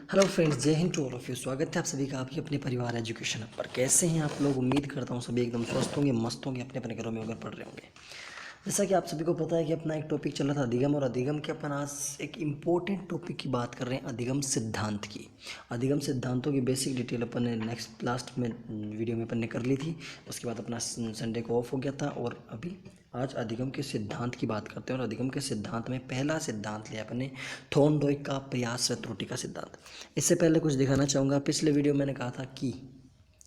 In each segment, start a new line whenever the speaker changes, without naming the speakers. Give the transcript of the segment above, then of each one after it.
Hello friends, जय हिंद to all of you. स्वागत है आप सभी का आपके अपने परिवार एजुकेशन पर। कैसे हैं आप लोग? उम्मीद करता हूँ सभी एकदम स्वस्थ होंगे, मस्त होंगे, अपने अपने घरों में होकर पढ़ रहे होंगे। जैसा कि आप सभी को पता है कि अपना एक टॉपिक चल रहा था अधिगम, और अधिगम के अपन आज एक इम्पोर्टेंट टॉपिक की बात कर रहे हैं, अधिगम सिद्धांत की। अधिगम सिद्धांतों की बेसिक डिटेल अपन ने लास्ट में वीडियो में अपन ने कर ली थी। उसके बाद अपना संडे को ऑफ हो गया था, और अभी आज अधिगम के सिद्धांत की बात करते हैं। और अधिगम के सिद्धांत में पहला सिद्धांत लिया अपन ने थॉर्नडाइक का प्रयास व त्रुटि का सिद्धांत। इससे पहले कुछ दिखाना चाहूँगा। पिछले वीडियो मैंने कहा था कि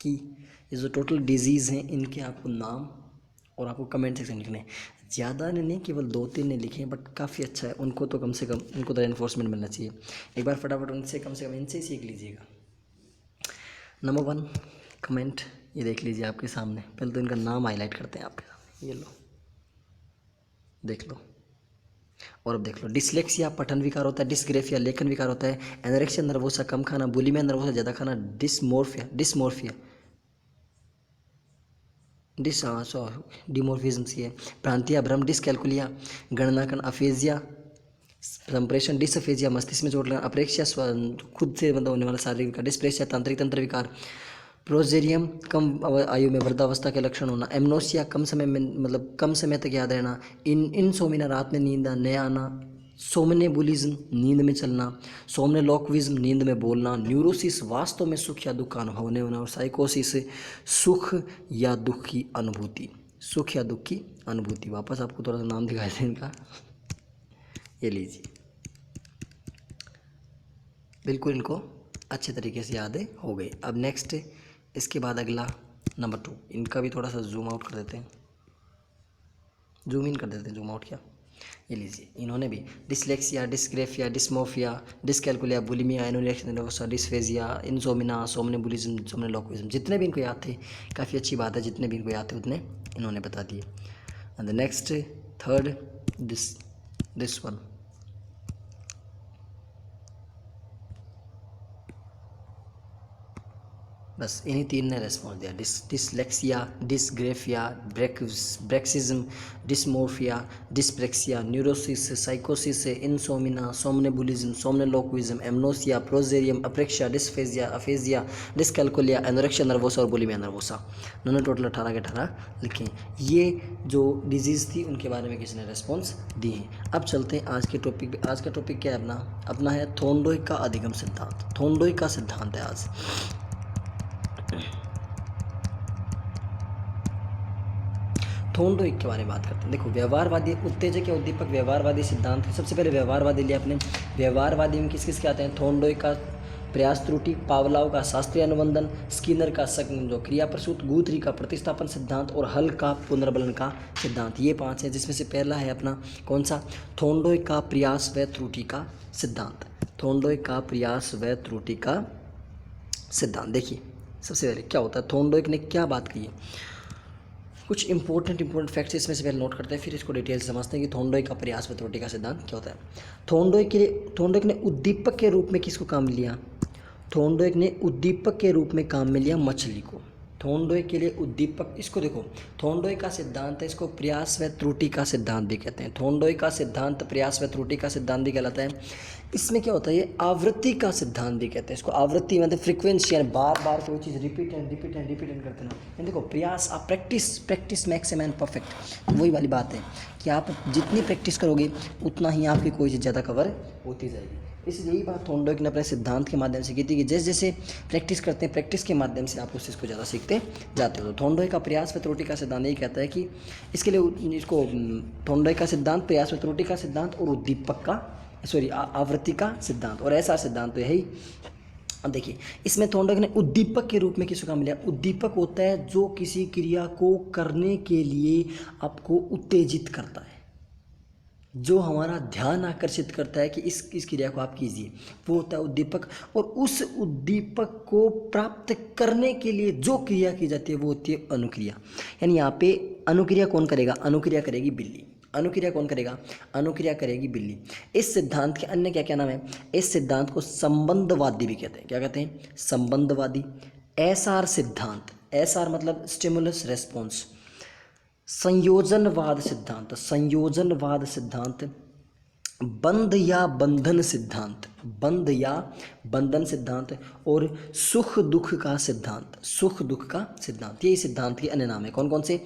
ये जो टोटल डिजीज़ हैं इनके आपको नाम और आपको कमेंट सेक्शन लिखने हैं। ज़्यादा ने नहीं, केवल 2-3 ने लिखे हैं, बट काफ़ी अच्छा है। उनको तो कम से कम उनको तो एनफोर्समेंट मिलना चाहिए। एक बार फटाफट उनसे कम से कम इनसे ही सीख लीजिएगा। नंबर 1 कमेंट ये देख लीजिए आपके सामने। पहले तो इनका नाम हाईलाइट करते हैं आपके सामने, ये लो, देख लो। और अब देख लो, डिसलेक्सिया पठन विकार होता है, डिसग्रेफिया लेखन विकार होता है, एनोरेक्सिया नर्वोसा कम खाना, बुलिमिया नर्वोसा ज़्यादा खाना, डिसमोर्फिया डिमोर्फिज्म सी है, भ्रांतिया भ्रम, डिसकैलकुलिया गणनाकन, अफेजिया संप्रेषण, डिसअफेजिया मस्तिष्क में चोट लगना, अप्रेक्सिया खुद से मतलब होने वाला शारीरिक विकार, डिस्प्रेसिया तांत्रिक तंत्र विकार, प्रोजेरियम कम आयु में वृद्धावस्था के लक्षण होना, एमनोसिया कम समय में मतलब कम समय तक याद रहना, इनसोमिना रात में नींद न आना, सोमनेबुलिज्म नींद में चलना, सोमनेलोक्विज्म नींद में बोलना, न्यूरोसिस वास्तव में सुख या दुख का अनुभव नहीं होना, और साइकोसिस सुख या दुख की अनुभूति, सुख या दुख की अनुभूति। वापस आपको थोड़ा सा नाम दिखाई दे इनका, ये लीजिए। बिल्कुल इनको अच्छे तरीके से याद हो गई। अब नेक्स्ट इसके बाद अगला नंबर 2, इनका भी थोड़ा सा जूम आउट कर देते हैं, जूम इन कर देते हैं, जूम आउट क्या, ये लीजिए। इन्होंने भी dyslexia, dysgraphia, dysmorphia, dyscalculia, bulimia, anorexia, dysphagia, insomnia, somnambulism, somniloquism, जितने भी इनको याद थे, काफ़ी अच्छी बात है, जितने भी इनको याद थे उतने इन्होंने बता दिए। And the next third this one, बस इन्हीं 3 ने रेस्पॉन्स दिया। Dyslexia, dysgraphia, bruxism, dysmorphia, dyspraxia, neurosis, साइकोसिस, insomnia, somnambulism, somniloquism, amnesia, progeria, apraxia, dysphagia, aphasia, dyscalculia, anorexia nervosa और बुलिमिया नर्वोसा। उन्होंने टोटल 18 के 18 लिखे। ये जो डिजीज़ थी उनके बारे में किसी ने रेस्पॉन्स दिए हैं। अब चलते हैं आज के टॉपिक पे। आज का टॉपिक क्या है अपना है थॉर्नडाइक का अधिगम सिद्धांत। थॉर्नडाइक का सिद्धांत है आज। थॉर्नडाइक के बारे में बात करते हैं। देखो, व्यवहारवादी उत्तेजक या उद्दीपक व्यवहारवादी सिद्धांत। सबसे पहले व्यवहारवादी लिया आपने। व्यवहारवादी में किस किस के आते हैं? थॉर्नडाइक का प्रयास त्रुटि, पावलाव का शास्त्रीय अनुबंधन, स्किनर का जो क्रिया प्रसूत, गुथरी का प्रतिस्थापन सिद्धांत, और हल का पुनर्बलन का सिद्धांत। ये 5 है, जिसमें से पहला है अपना कौन सा? थॉर्नडाइक का प्रयास व त्रुटि का सिद्धांत। थॉर्नडाइक का प्रयास व त्रुटि का सिद्धांत। देखिए, सबसे पहले क्या होता है, थॉर्नडाइक ने क्या बात की है। कुछ इंपॉर्टेंट फैक्ट्स इसमें से पहले नोट करते हैं, फिर इसको डिटेल से समझते हैं कि थॉर्नडाइक का प्रयास व त्रुटि का सिद्धांत क्या होता है। थॉर्नडाइक ने उद्दीपक के रूप में किसको काम में लिया? थॉर्नडाइक ने उद्दीपक के रूप में काम में लिया मछली को। थॉर्नडाइक के लिए उद्दीपक, इसको देखो, थॉर्नडाइक का सिद्धांत है, इसको प्रयास व त्रुटि का सिद्धांत भी कहते हैं। थॉर्नडाइक का सिद्धांत प्रयास व त्रुटि का सिद्धांत भी कहलाता है। इसमें क्या होता है, ये आवृत्ति का सिद्धांत भी कहते हैं इसको। आवृत्ति मतलब फ्रीक्वेंसी, यानी बार बार कोई चीज़ रिपीट एंड करते ना। यानी देखो, प्रयास, आप प्रैक्टिस मैक्स मैन परफेक्ट, वही वाली बात है कि आप जितनी प्रैक्टिस करोगे उतना ही आपकी कोई चीज़ ज़्यादा कवर होती जाएगी। इसलिए यही बात थॉर्नडाइक ने अपने सिद्धांत के माध्यम से की थी कि जैसे जैसे प्रैक्टिस करते हैं, प्रैक्टिस के माध्यम से आप उस चीज़ को ज़्यादा सीखते जाते हो। तो थॉर्नडाइक का प्रयास व त्रुटि का सिद्धांत यही कहता है कि इसके लिए इसको थॉर्नडाइक का सिद्धांत, प्रयास व त्रुटि का सिद्धांत और उद्दीपक का आवृत्ति का सिद्धांत और ऐसा सिद्धांत तो यही। अब देखिए, इसमें थॉर्नडाइक ने उद्दीपक के रूप में किसको काम लिया? उद्दीपक होता है जो किसी क्रिया को करने के लिए आपको उत्तेजित करता है, जो हमारा ध्यान आकर्षित करता है कि इस क्रिया को आप कीजिए, वो होता है उद्दीपक। और उस उद्दीपक को प्राप्त करने के लिए जो क्रिया की जाती है वो होती है अनुक्रिया। यानी यहाँ पे अनुक्रिया कौन करेगा? अनुक्रिया करेगी बिल्ली। अनुक्रिया कौन करेगा? अनुक्रिया करेगी बिल्ली। इस सिद्धांत के अन्य क्या क्या नाम है? इस सिद्धांत को संबंधवादी भी कहते हैं। क्या कहते हैं? संबंधवादी। एसआर सिद्धांत, एसआर मतलब स्टिमुलस रेस्पॉन्स। संयोजनवाद सिद्धांत, संयोजनवाद सिद्धांत बंध या बंधन सिद्धांत, बंध या बंधन सिद्धांत और सुख दुख का सिद्धांत, सुख दुख का सिद्धांत, ये सिद्धांत के अन्य नाम है। कौन कौन से?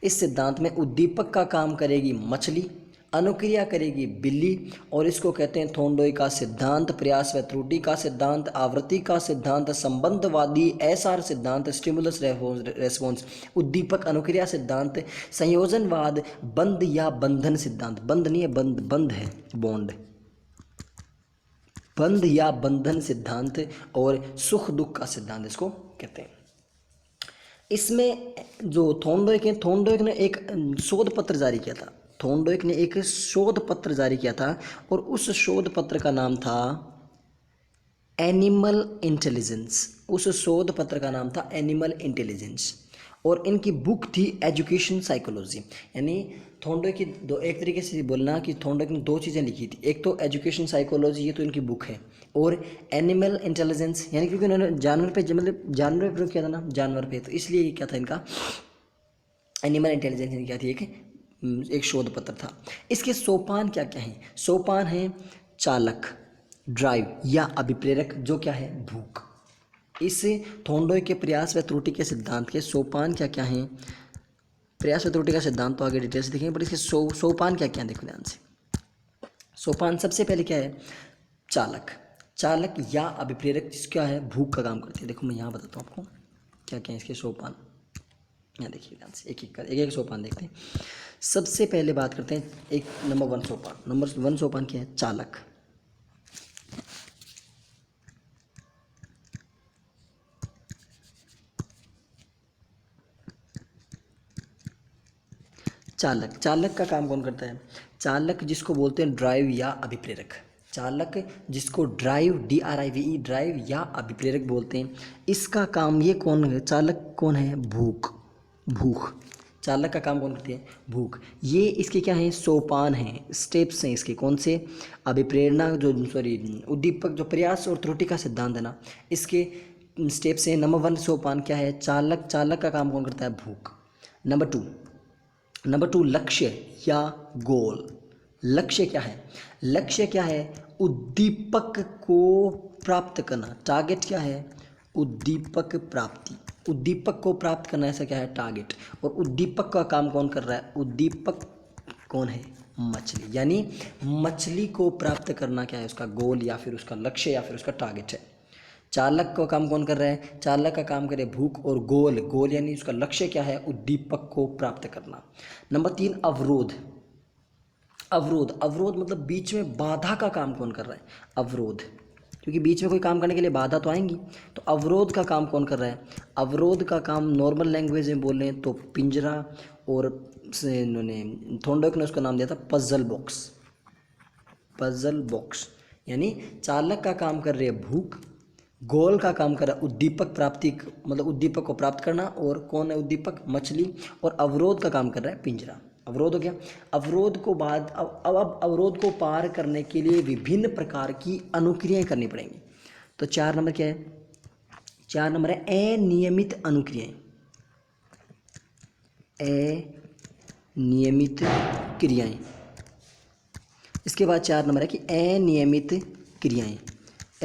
इस सिद्धांत में उद्दीपक का काम करेगी मछली, अनुक्रिया करेगी बिल्ली, और इसको कहते हैं थोंडोई का सिद्धांत, प्रयास व त्रुटि का सिद्धांत, आवृत्ति का सिद्धांत, संबंधवादी एसआर सिद्धांत, स्टिमुलस रेस्पॉन्स, उद्दीपक अनुक्रिया सिद्धांत, संयोजनवाद, बंध या बंधन सिद्धांत, बंध नहीं है, बंध, बंध है, बॉन्ड, बंध या बंधन सिद्धांत और सुख दुख का सिद्धांत इसको कहते हैं। इसमें जो थोंडोइक ने एक शोध पत्र जारी किया था, थोंडोइक ने एक शोध पत्र जारी किया था और उस शोध पत्र का नाम था एनिमल इंटेलिजेंस, उस शोध पत्र का नाम था एनिमल इंटेलिजेंस, और इनकी बुक थी एजुकेशन साइकोलॉजी। यानी थोंडोइक की दो, एक तरीके से बोलना कि थोंडोइक ने दो चीज़ें लिखी थी, एक तो एजुकेशन साइकोलॉजी, ये तो इनकी बुक है, और एनिमल इंटेलिजेंस, यानी क्योंकि उन्होंने जानवर पे, मतलब जानवर पे प्रयोग किया था ना, जानवर पे, तो इसलिए ये क्या था इनका एनिमल इंटेलिजेंस क्या थी, एक शोध पत्र था। इसके सोपान क्या क्या हैं? सोपान हैं चालक, ड्राइव या अभिप्रेरक, जो क्या है भूख। इस थोंडोइक के प्रयास व त्रुटि के सिद्धांत के सोपान क्या क्या हैं? प्रयास व त्रुटि का सिद्धांत तो आगे डिटेल से देखेंगे, पर इसके सोपान क्या क्या हैं, देखो ध्यान से। सोपान सबसे पहले क्या है? चालक, चालक या अभिप्रेरक जिसका है भूख का काम करती है। देखो मैं यहाँ बताता हूँ आपको क्या क्या है इसके सोपान, यहाँ देखिए ध्यान से, एक एक सोपान देखते हैं। सबसे पहले बात करते हैं एक नंबर 1 सोपान। नंबर 1 सोपान क्या है? चालक। चालक, चालक का काम कौन करता है? चालक जिसको बोलते हैं ड्राइव या अभिप्रेरक, चालक जिसको ड्राइव, DRIVE, ड्राइव या अभिप्रेरक बोलते हैं, इसका काम, ये कौन है? चालक कौन है? भूख, भूख। चालक का काम कौन करती है? भूख। ये इसके क्या हैं? सोपान हैं, स्टेप्स हैं इसके। कौन से? अभिप्रेरणा, जो उद्दीपक, जो प्रयास और त्रुटि का सिद्धांत है ना, इसके स्टेप्स हैं। नंबर 1 सोपान क्या है? चालक, चालक का काम कौन करता है? भूख। नंबर टू लक्ष्य या गोल। लक्ष्य क्या है? लक्ष्य क्या है? उद्दीपक को प्राप्त करना। टारगेट क्या है? उद्दीपक प्राप्ति, उद्दीपक को प्राप्त करना, ऐसा क्या है? टारगेट। और उद्दीपक का काम कौन कर रहा है? उद्दीपक कौन है? मछली। यानी मछली को प्राप्त करना क्या है? उसका गोल या फिर उसका लक्ष्य या फिर उसका टारगेट है। चालक का काम कौन कर रहा है? चालक का काम करे भूख, और गोल, गोल यानी उसका लक्ष्य क्या है? उद्दीपक को प्राप्त करना। नंबर 3 अवरोध। अवरोध, अवरोध मतलब बीच में बाधा का काम कौन कर रहा है? अवरोध, क्योंकि बीच में कोई काम करने के लिए बाधा तो आएंगी, तो अवरोध का काम कौन कर रहा है? अवरोध का काम नॉर्मल लैंग्वेज में बोल रहे हैं तो पिंजरा, और इन्होंने थोंडोइक ने उसका नाम दिया था पजल बॉक्स, पजल बॉक्स। यानी चालक का काम कर रहे हैं भूख, गोल का काम कर रहा है उद्दीपक प्राप्ति, मतलब उद्दीपक को प्राप्त करना, और कौन है उद्दीपक? मछली। और अवरोध का काम कर रहा है पिंजरा। अवरोध हो गया। अवरोध को बाद अब अवरोध को पार करने के लिए विभिन्न प्रकार की अनुक्रियाएं करनी पड़ेंगी। तो 4 नंबर क्या है? 4 नंबर है अनियमित अनुक्रियाएं, अनियमित क्रियाएं। इसके बाद 4 नंबर है कि अनियमित क्रियाएं,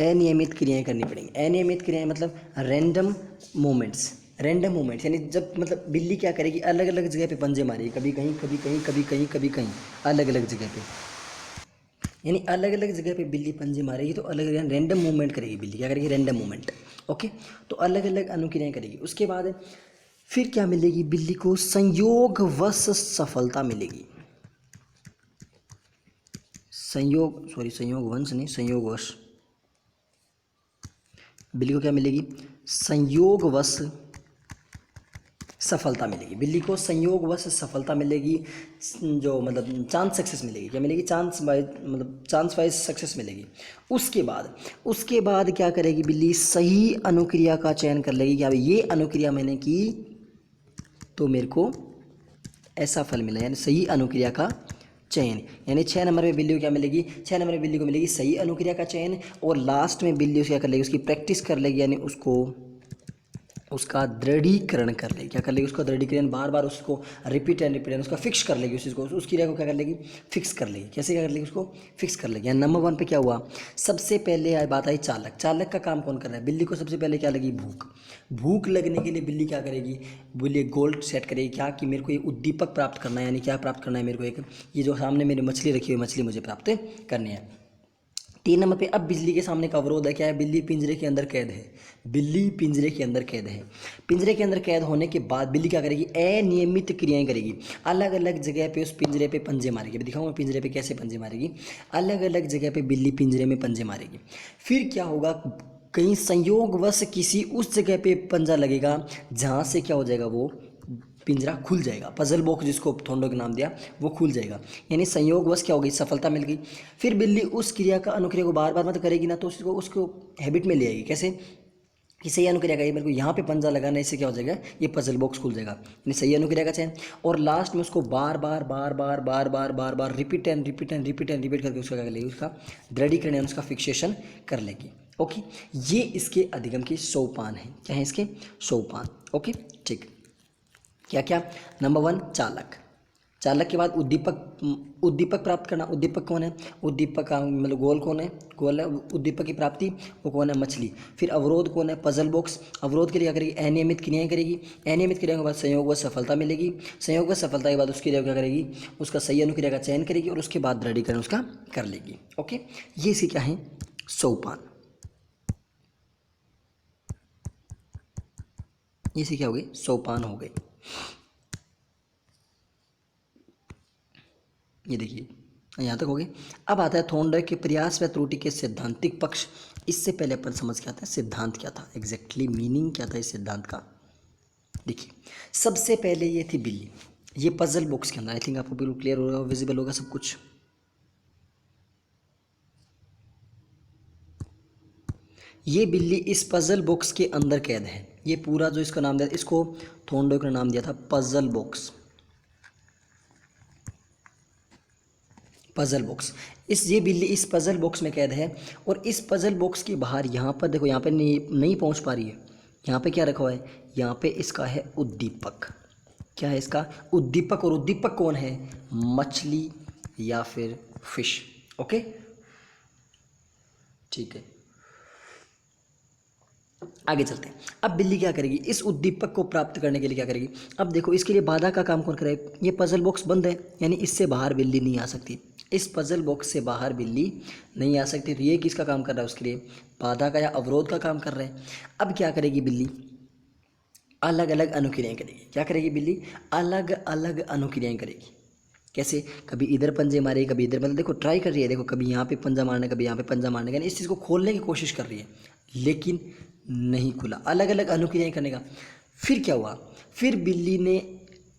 अनियमित क्रियाएं करनी पड़ेंगी। अनियमित क्रियाएं मतलब रैंडम मूवमेंट्स, रैंडम मूवमेंट्स, यानी जब मतलब बिल्ली क्या करेगी? अलग अलग जगह पे पंजे मारेगी, कभी कहीं, कभी कहीं, कभी कहीं, कभी कहीं, अलग अलग जगह पे। यानी अलग अलग जगह पे बिल्ली पंजे मारेगी तो अलग अलग रैंडम मूवमेंट करेगी बिल्ली, क्या करेगी? Random movement. ओके, तो अलग अलग अनुक्रियाएं करेगी। उसके बाद फिर क्या मिलेगी? बिल्ली को संयोगवश सफलता मिलेगी। संयोगवश नहीं, संयोगवश। बिल्ली को क्या मिलेगी? संयोगवश सफलता मिलेगी। बिल्ली को संयोगवश सफलता मिलेगी, जो मतलब चांस सक्सेस मिलेगी। क्या मिलेगी? चांस वाइज सक्सेस मिलेगी। उसके बाद क्या करेगी बिल्ली? सही अनुक्रिया का चयन कर लेगी कि ये अनुक्रिया मैंने की तो मेरे को ऐसा फल मिला, यानी सही अनुक्रिया का चयन। यानी 6 नंबर पे बिल्ली को क्या मिलेगी? 6 नंबर पे बिल्ली को मिलेगी सही अनुक्रिया का चयन, और लास्ट में बिल्ली क्या कर लेगी? उसकी प्रैक्टिस कर लेगी, यानी उसका दृढ़ीकरण कर लेगी। क्या कर लेगी? उसका दृढ़ीकरण, बार बार उसको रिपीट एंड उसका फिक्स कर लेगी। उस चीज़ को, उस क्रिया को क्या कर लेगी? फिक्स कर लेगी। कैसे क्या कर लेगी? उसको फिक्स कर लेगी। नंबर 1 पे क्या हुआ? सबसे पहले बात आई चालक। चालक का काम कौन कर रहा है? बिल्ली को सबसे पहले क्या लगी? भूख। भूख लगने के लिए बिल्ली क्या करेगी? बिल्ली एक गोल सेट करेगी, क्या कि मेरे को ये उद्दीपक प्राप्त करना है। यानी क्या प्राप्त करना है मेरे को? एक ये जो सामने मेरी मछली रखी हुई मछली मुझे प्राप्त करनी है। 3 नंबर पे, अब बिजली के सामने का अवरोध है। क्या है? बिल्ली पिंजरे के अंदर कैद है। बिल्ली पिंजरे के अंदर कैद है। पिंजरे के अंदर कैद होने के बाद बिल्ली क्या करेगी? अनियमित क्रियाएं करेगी। अलग अलग जगह पे उस पिंजरे पे पंजे मारेगी। अभी दिखाऊंगा पिंजरे पे कैसे पंजे मारेगी। अलग अलग जगह पे बिल्ली पिंजरे में पंजे मारेगी। फिर क्या होगा? कहीं संयोगवश किसी उस जगह पे पंजा लगेगा जहाँ से क्या हो जाएगा? वो पिंजरा खुल जाएगा। पजल बॉक्स जिसको थोंडो का नाम दिया, वो खुल जाएगा। यानी संयोगवश क्या हो गई? सफलता मिल गई। फिर बिल्ली उस क्रिया का अनुक्रिया को बार बार मत करेगी ना, तो उसको हैबिट में ले आएगी। कैसे? कि सही अनुक्रिया का ये मेरे को यहाँ पे पंजा लगाना, इससे क्या हो जाएगा? ये पजल बॉक्स खुल जाएगा। यानी सही अनुक्रिया का चयन, और लास्ट में उसको बार बार बार बार बार बार बार बार रिपीट करके उसका क्या कर लेगी? उसका दृढ़ीकरण यानी उसका फिक्सेशन कर लेगी। ओके, ये इसके अधिगम के सोपान है। क्या है इसके? सोपान। ओके, ठीक। क्या क्या? नंबर 1 चालक। चालक के बाद उद्दीपक। उद्दीपक प्राप्त करना। उद्दीपक कौन है? उद्दीपक का मतलब गोल कौन है? गोल है उद्दीपक की प्राप्ति, वो कौन है? मछली। फिर अवरोध कौन है? Puzzle box. अवरोध के लिए क्या करेगी? अनियमित क्रियाएं करेगी। अनियमित क्रियाओं के बाद संयोग व सफलता मिलेगी। संयोग व सफलता के बाद उसकी क्रिया क्या करेगी? उसका सही अनुक्रिया का चयन करेगी और उसके बाद दृढ़ीकरण उसका कर लेगी। ओके, ये इसकी क्या है? सोपान। ये सी क्या हो गई? सोपान हो गई। ये देखिए यहाँ तक हो गई। अब आता है थॉर्नडाइक के प्रयास व त्रुटि के सैद्धांतिक पक्ष। इससे पहले अपन समझ के आता है सिद्धांत क्या था, एग्जैक्टली मीनिंग क्या था इस सिद्धांत का। देखिए, सबसे पहले ये थी बिल्ली, ये पजल बॉक्स के अंदर। आई थिंक आपको बिल्कुल क्लियर होगा, विजिबल होगा सब कुछ। ये बिल्ली इस पजल बॉक्स के अंदर कैद है। ये पूरा जो इसका नाम दिया, इसको थॉर्नडाइक ने नाम दिया था पजल बॉक्स। पजल बॉक्स, ये बिल्ली इस पजल बॉक्स में कैद है। और इस पजल बॉक्स के बाहर यहाँ पर देखो, यहाँ पर नहीं पहुँच पा रही है। यहाँ पे क्या रखा हुआ है? यहाँ पे इसका है उद्दीपक। क्या है इसका? उद्दीपक। और उद्दीपक कौन है? मछली या फिर फिश। ओके, ठीक है, आगे चलते हैं। अब बिल्ली क्या करेगी? इस उद्दीपक को प्राप्त करने के लिए क्या करेगी? अब देखो, इसके लिए बाधा का काम कौन करे? ये पजल बॉक्स बंद है, यानी इससे बाहर बिल्ली नहीं आ सकती। इस पजल बॉक्स से बाहर बिल्ली नहीं आ सकती। तो ये किसका काम कर रहा है? उसके लिए बाधा का या अवरोध का काम कर रहा है। अब क्या करेगी बिल्ली? अलग अलग अनुक्रियाएं करेगी। क्या करेगी बिल्ली? अलग अलग अनुक्रियाएं करेगी। कैसे? कभी इधर पंजे मारेगी, कभी इधर, मतलब देखो ट्राई कर रही है। देखो, कभी यहाँ पे पंजा मारने, कभी यहाँ पे पंजा मारने का, इस चीज़ को खोलने की कोशिश कर रही है, लेकिन नहीं खुला। अलग अलग अनुक्रियाएं करने का। फिर क्या हुआ? फिर बिल्ली ने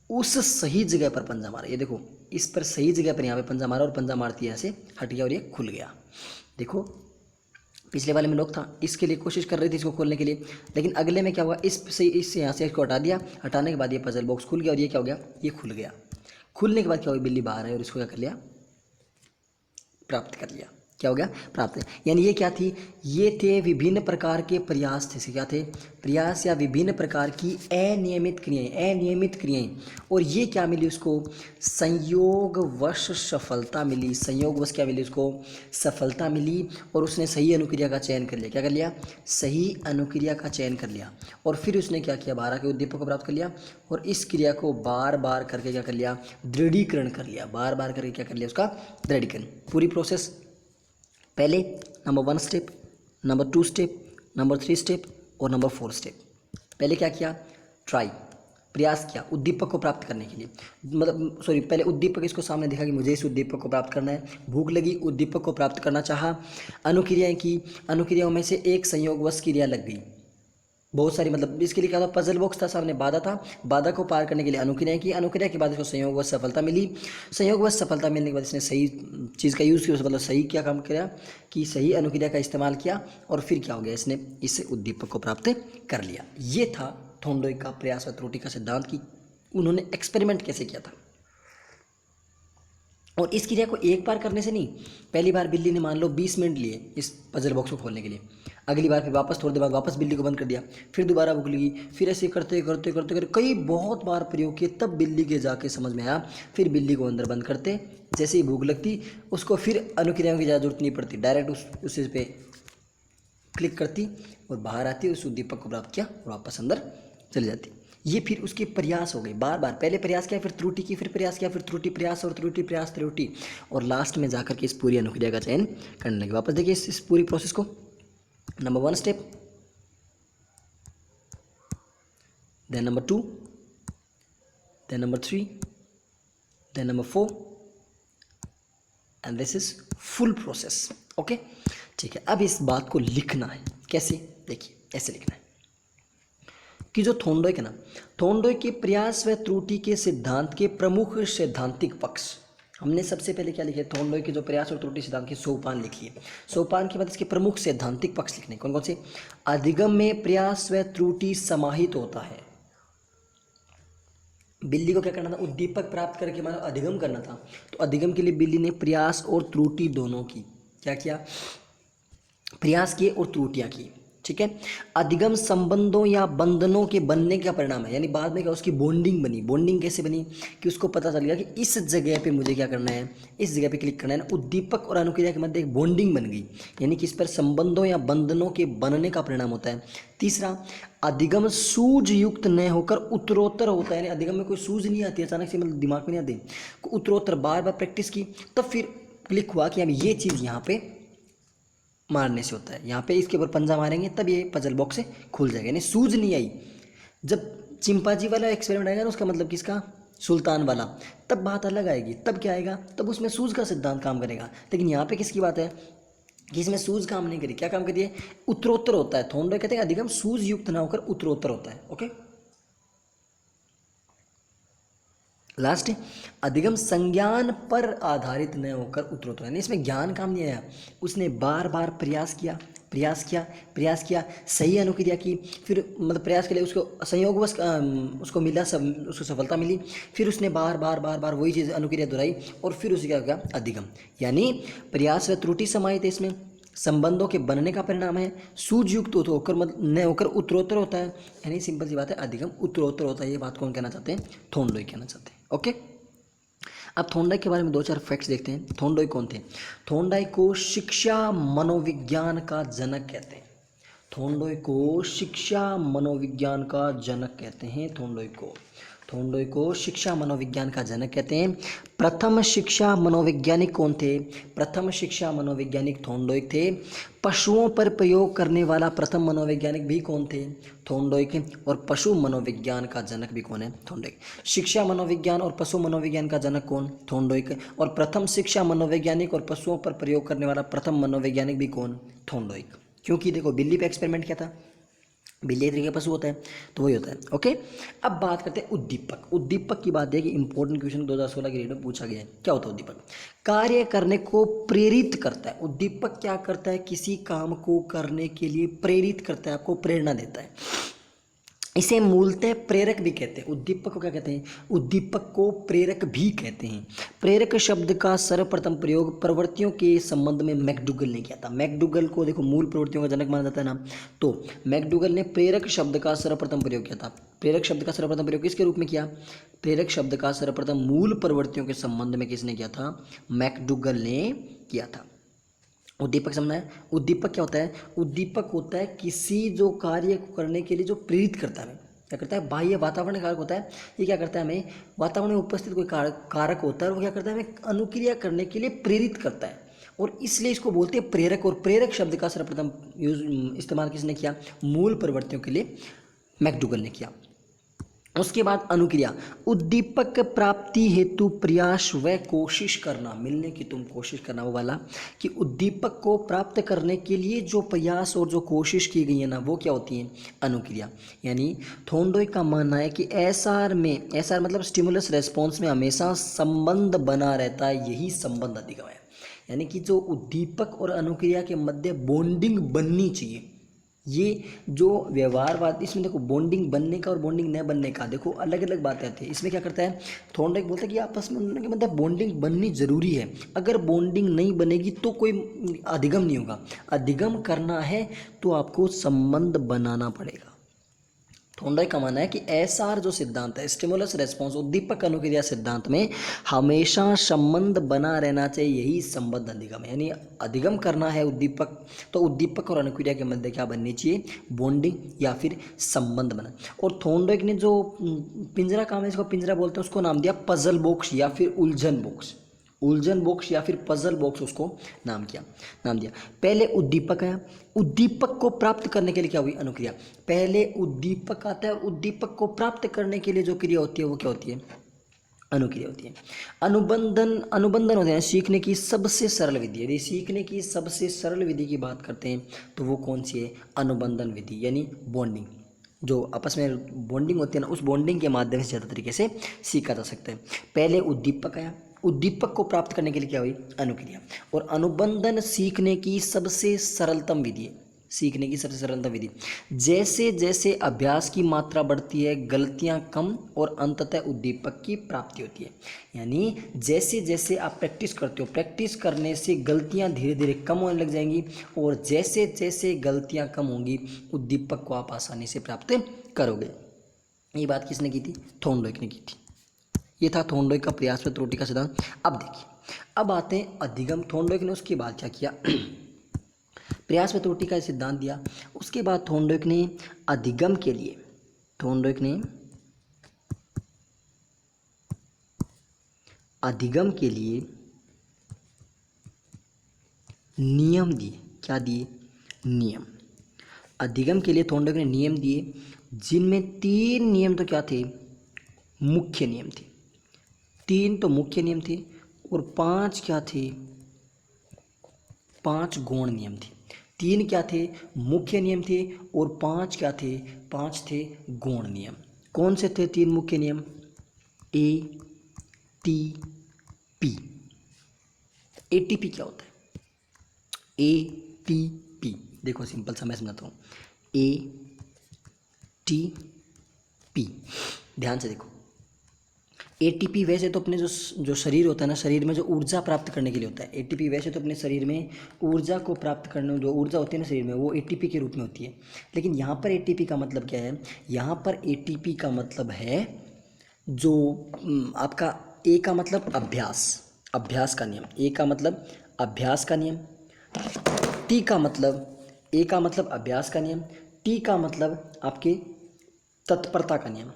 उस सही जगह पर पंजा मारा। ये देखो, इस पर सही जगह पर यहाँ पे पंजा मारा, और पंजा मारती है ऐसे हट गया और ये खुल गया। देखो, पिछले वाले में लॉक था, इसके लिए कोशिश कर रही थी इसको खोलने के लिए, लेकिन अगले में क्या हुआ? इससे यहाँ से इसको हटा दिया। हटाने के बाद ये पजल बॉक्स खुल गया, और ये क्या हो गया? ये खुल गया। खुलने के बाद क्या हुआ? बिल्ली बाहर है और इसको क्या कर लिया? प्राप्त कर लिया। क्या हो गया? प्राप्त। यानी ये क्या थी? ये थे विभिन्न प्रकार के प्रयास थे। क्या थे? प्रयास या विभिन्न प्रकार की अनियमित क्रियाएं, अनियमित क्रियाएं। और ये क्या मिली उसको? संयोगवश सफलता मिली। संयोगवश क्या मिली उसको? सफलता मिली। और उसने सही अनुक्रिया का चयन कर लिया। क्या कर लिया? सही अनुक्रिया का चयन कर लिया। और फिर उसने क्या किया? बारह के उद्दीपक को प्राप्त कर लिया, और इस क्रिया को बार बार करके क्या कर लिया? दृढ़ीकरण कर लिया। बार बार करके क्या कर लिया? उसका दृढ़ीकरण। पूरी प्रोसेस, पहले number 1 step, number 2 step, number 3 step और नंबर 4 स्टेप। पहले क्या किया? ट्राई, प्रयास किया उद्दीपक को प्राप्त करने के लिए। मतलब सॉरी, पहले उद्दीपक इसको सामने दिखा कि मुझे इस उद्दीपक को प्राप्त करना है। भूख लगी, उद्दीपक को प्राप्त करना चाहा, अनुक्रियाएं की। अनुक्रियाओं में से एक संयोगवश क्रिया लग गई। बहुत सारी, मतलब इसके लिए क्या था? पजल बॉक्स था, सामने बाधा था। बाधा को पार करने के लिए अनुक्रिया की। अनुक्रिया के बाद इसको संयोगवश सफलता मिली। संयोगवश सफलता मिलने के बाद इसने सही चीज़ का यूज़ किया, मतलब सही क्या काम किया कि सही अनुक्रिया का इस्तेमाल किया। और फिर क्या हो गया? इसने इससे उद्दीपक को प्राप्त कर लिया। ये था थॉर्नडाइक का प्रयास व त्रुटि का सिद्धांत की उन्होंने एक्सपेरिमेंट कैसे किया था। और इस क्रिया को एक बार करने से नहीं, पहली बार बिल्ली ने मान लो 20 मिनट लिए इस पजल बॉक्स को खोलने के लिए, अगली बार फिर वापस थोड़ी देर बाद वापस बिल्ली को बंद कर दिया, फिर दोबारा भूख लगी, फिर ऐसे करते करते करते करते कई बहुत बार प्रयोग किए, तब बिल्ली के जाके समझ में आया। फिर बिल्ली को अंदर बंद करते, जैसे ही भूख लगती उसको फिर अनुक्रियाओं की ज़्यादा जरूरत नहीं पड़ती, डायरेक्ट उस पे क्लिक करती और बाहर आती, उस उद्दीपक को प्राप्त किया और वापस अंदर चली जाती। ये फिर उसके प्रयास हो गए, बार बार, पहले प्रयास किया, फिर त्रुटि की, फिर प्रयास किया, फिर त्रुटि, प्रयास और त्रुटि, प्रयास त्रुटि, और लास्ट में जाकर के इस पूरी अनुक्रिया का चयन करने लगे। वापस देखिए इस पूरी प्रोसेस को। Number 1 step, then number 2, then number 3, then number 4, and this is full process. Okay, ठीक है। अब इस बात को लिखना है, कैसे? देखिए ऐसे लिखना है कि जो थोंडोइक है ना, थोंडोइक के प्रयास व त्रुटि के सिद्धांत के प्रमुख सैद्धांतिक पक्ष, हमने सबसे पहले क्या लिखे? थोंडोइक के जो प्रयास और त्रुटि सिद्धांत के सोपान लिखिए। सोपान के बाद इसके प्रमुख सैद्धांतिक पक्ष लिखने, कौन कौन से? अधिगम में प्रयास व त्रुटि समाहित होता है। बिल्ली को क्या करना था? उद्दीपक प्राप्त करके मतलब अधिगम करना था, तो अधिगम के लिए बिल्ली ने प्रयास और त्रुटि दोनों की, क्या किया? प्रयास किए और त्रुटियां की, ठीक है। अधिगम संबंधों या बंधनों के बनने का परिणाम है, यानी बाद में क्या उसकी बॉन्डिंग बनी। बॉन्डिंग कैसे बनी? कि उसको पता चल गया कि इस जगह पे मुझे क्या करना है, इस जगह पे क्लिक करना है ना, उद्दीपक और अनुक्रिया के मध्य एक बॉन्डिंग बन गई, यानी कि इस पर संबंधों या बंधनों के बनने का परिणाम होता है। तीसरा, अधिगम सूझ युक्त न होकर उत्तरोत्तर होता है, यानी अधिगम में कोई सूझ नहीं आती, अचानक से मतलब दिमाग में नहीं आती, उत्तरोत्तर बार बार प्रैक्टिस की, तब फिर क्लिक हुआ कि अब ये चीज़ यहाँ पे मारने से होता है, यहाँ पे इसके ऊपर पंजा मारेंगे तब ये पजल बॉक्स से खुल जाएगा, यानी सूझ नहीं आई। जब चिंपांजी वाला एक्सपेरिमेंट आएगा ना, उसका मतलब किसका? सुल्तान वाला, तब बात अलग आएगी। तब क्या आएगा? तब उसमें सूझ का सिद्धांत काम करेगा। लेकिन यहाँ पे किसकी बात है कि इसमें सूझ काम नहीं करी, क्या काम करिए? उत्तरोत्तर होता है। थोंडोइक कहते हैं अधिगम सूझ युक्त ना होकर उत्तरोत्तर होता है। ओके, लास्ट, अधिगम संज्ञान पर आधारित न होकर उत्तरोत्तर, यानी इसमें ज्ञान काम नहीं आया, उसने बार बार प्रयास किया, प्रयास किया, प्रयास किया, सही अनुक्रिया की, फिर मतलब प्रयास के लिए उसको संयोगवश उसको मिला, उसको सफलता मिली, फिर उसने बार बार बार बार वही चीज़ अनुक्रिया दोहराई और फिर उसे क्या हो गया? अधिगम। यानी प्रयास व त्रुटि समाहित है, इसमें संबंधों के बनने का परिणाम है, सूझयुक्त होकर न होकर उत्तरोत्तर होता है, यानी सिंपल सी बात है, अधिगम उत्तरोत्तर होता है। ये बात कौन कहना चाहते हैं? थोंडोइक कहना चाहते हैं। ओके, अब थोंडाइक के बारे में 2-4 फैक्ट्स देखते हैं। थोंडोइक कौन थे? थोंडाइक को शिक्षा मनोविज्ञान का जनक कहते हैं। थोंडोइक को शिक्षा मनोविज्ञान का जनक कहते हैं। थोंडोइक को शिक्षा मनोविज्ञान का जनक कहते हैं। प्रथम शिक्षा मनोवैज्ञानिक कौन थे? प्रथम शिक्षा मनोवैज्ञानिक थोंडोइक थे। पशुओं पर प्रयोग करने वाला प्रथम मनोवैज्ञानिक भी कौन थे? थोंडोइक। और पशु मनोविज्ञान का जनक भी कौन है? थोंडोइक। शिक्षा मनोविज्ञान और पशु मनोविज्ञान का जनक कौन? थोंडोइक। और प्रथम शिक्षा मनोवैज्ञानिक और पशुओं पर प्रयोग करने वाला प्रथम मनोवैज्ञानिक भी कौन? थोंडोइक। क्योंकि देखो बिल्ली पे एक्सपेरिमेंट किया था, बिल्ली तरीके पशु होता है तो वही होता है। ओके, अब बात करते हैं उद्दीपक। उद्दीपक की बात है कि इंपॉर्टेंट क्वेश्चन 2016 की रेट में पूछा गया है। क्या होता है उद्दीपक? कार्य करने को प्रेरित करता है। उद्दीपक क्या करता है? किसी काम को करने के लिए प्रेरित करता है, आपको प्रेरणा देता है। इसे मूलतः प्रेरक भी कहते हैं। उद्दीपक को क्या कहते हैं? उद्दीपक को प्रेरक भी कहते हैं। प्रेरक शब्द का सर्वप्रथम प्रयोग प्रवृत्तियों के संबंध में मैकडूगल ने किया था। मैकडूगल को देखो मूल प्रवृत्तियों का जनक माना जाता है ना, तो मैकडूगल ने प्रेरक शब्द का सर्वप्रथम प्रयोग किया था। प्रेरक शब्द का सर्वप्रथम प्रयोग किसके रूप में किया? प्रेरक शब्द का सर्वप्रथम मूल प्रवृत्तियों के संबंध में किसने किया था? मैकडूगल ने किया था। उद्दीपक समझना है। उद्दीपक क्या होता है? उद्दीपक होता है किसी जो कार्य को करने के लिए जो प्रेरित करता है। क्या करता है? बाह्य वातावरण कारक होता है। ये क्या करता है? हमें वातावरण में उपस्थित कोई कारक होता है, वो क्या करता है? हमें अनुक्रिया करने के लिए प्रेरित करता है, और इसलिए इसको बोलते हैं प्रेरक। और प्रेरक शब्द का सर्वप्रथम इस्तेमाल किसने किया? मूल प्रवृत्तियों के लिए मैकडूगल ने किया। उसके बाद अनुक्रिया। उद्दीपक प्राप्ति हेतु प्रयास व कोशिश करना, मिलने की तुम कोशिश करना, वो वाला कि उद्दीपक को प्राप्त करने के लिए जो प्रयास और जो कोशिश की गई है ना, वो क्या होती है? अनुक्रिया। यानी थोंडोइक का मानना है कि एसआर मतलब स्टिमुलस रेस्पॉन्स में हमेशा संबंध बना रहता है, यही संबंध अधिगम है। यानी कि जो उद्दीपक और अनुक्रिया के मध्य बॉन्डिंग बननी चाहिए, ये जो व्यवहारवाद, इसमें देखो बॉन्डिंग बनने का और बॉन्डिंग न बनने का देखो अलग अलग बातें आती है। इसमें क्या करता है, थॉर्नडाइक बोलता है कि आपस में उन्होंने मतलब बॉन्डिंग बननी जरूरी है, अगर बॉन्डिंग नहीं बनेगी तो कोई अधिगम नहीं होगा। अधिगम करना है तो आपको संबंध बनाना पड़ेगा। थॉर्नडाइक का मानना है कि एसआर जो सिद्धांत है, स्टिमुलस रेस्पॉन्स, उद्दीपक अनुक्रिया सिद्धांत में हमेशा संबंध बना रहना चाहिए, यही संबंध अधिगम है। यानी अधिगम करना है उद्दीपक, तो उद्दीपक और अनुक्रिया के मध्य क्या बननी चाहिए, बॉन्डिंग या फिर संबंध बना। और थॉर्नडाइक ने जो पिंजरा काम है, इसको पिंजरा बोलते हैं, उसको नाम दिया पजल बॉक्स या फिर उलझन बॉक्स। उलझन बॉक्स या फिर पजल बॉक्स उसको नाम दिया। पहले उद्दीपक आया, उद्दीपक को प्राप्त करने के लिए क्या हुई, अनुक्रिया। पहले उद्दीपक आता है और उद्दीपक को प्राप्त करने के लिए जो क्रिया होती है वो क्या होती है, अनुक्रिया होती है। अनुबंधन होते हैं सीखने की सबसे सरल विधि। यदि सीखने की सबसे सरल विधि की बात करते हैं तो वो कौन सी है, अनुबंधन विधि, यानी बॉन्डिंग। जो आपस में बॉन्डिंग होती है ना, उस बॉन्डिंग के माध्यम से ज़्यादा तरीके से सीखा जा सकता है। पहले उद्दीपक आया, उद्दीपक को प्राप्त करने के लिए क्या हुई, अनुक्रिया। और अनुबंधन सीखने की सबसे सरलतम विधि है, सीखने की सबसे सरलतम विधि। जैसे जैसे अभ्यास की मात्रा बढ़ती है, गलतियां कम और अंततः उद्दीपक की प्राप्ति होती है। यानी जैसे जैसे आप प्रैक्टिस करते हो, प्रैक्टिस करने से गलतियां धीरे धीरे कम होने लग जाएंगी, और जैसे जैसे गलतियां कम होंगी उद्दीपक को आप आसानी से प्राप्त करोगे। ये बात किसने की थी, थॉर्नडाइक ने की थी। ये था थॉर्नडाइक का प्रयास व त्रुटि का सिद्धांत। अब देखिए, अब आते हैं अधिगम। थॉर्नडाइक ने उसके बाद क्या किया, प्रयास व त्रुटि का सिद्धांत दिया। उसके बाद थॉर्नडाइक ने अधिगम के लिए, थॉर्नडाइक ने अधिगम के लिए नियम दिए। क्या दिए, नियम। अधिगम के लिए थॉर्नडाइक ने नियम दिए, जिनमें 3 नियम तो क्या थे, मुख्य नियम थे। 3 तो मुख्य नियम थे और 5 क्या थे, 5 गौण नियम थे। 3 क्या थे, मुख्य नियम थे, और 5 क्या थे, 5 थे गौण नियम। कौन से थे 3 मुख्य नियम, ए टी पी। एटीपी क्या होता है, एटीपी देखो सिंपल सा मैं समझाता हूँ। एटीपी ध्यान से देखो, एटीपी वैसे तो अपने जो शरीर होता है ना, शरीर में जो ऊर्जा प्राप्त करने के लिए होता है। एटीपी वैसे तो अपने शरीर में ऊर्जा को प्राप्त करने, जो ऊर्जा होती है ना शरीर में, वो एटीपी के रूप में होती है। लेकिन यहाँ पर एटीपी का मतलब क्या है, यहाँ पर एटीपी का मतलब है जो आपका ए का मतलब अभ्यास, अभ्यास का नियम। ए का मतलब अभ्यास का नियम, टी का मतलब, ए का मतलब अभ्यास का नियम, टी का मतलब आपके तत्परता का नियम।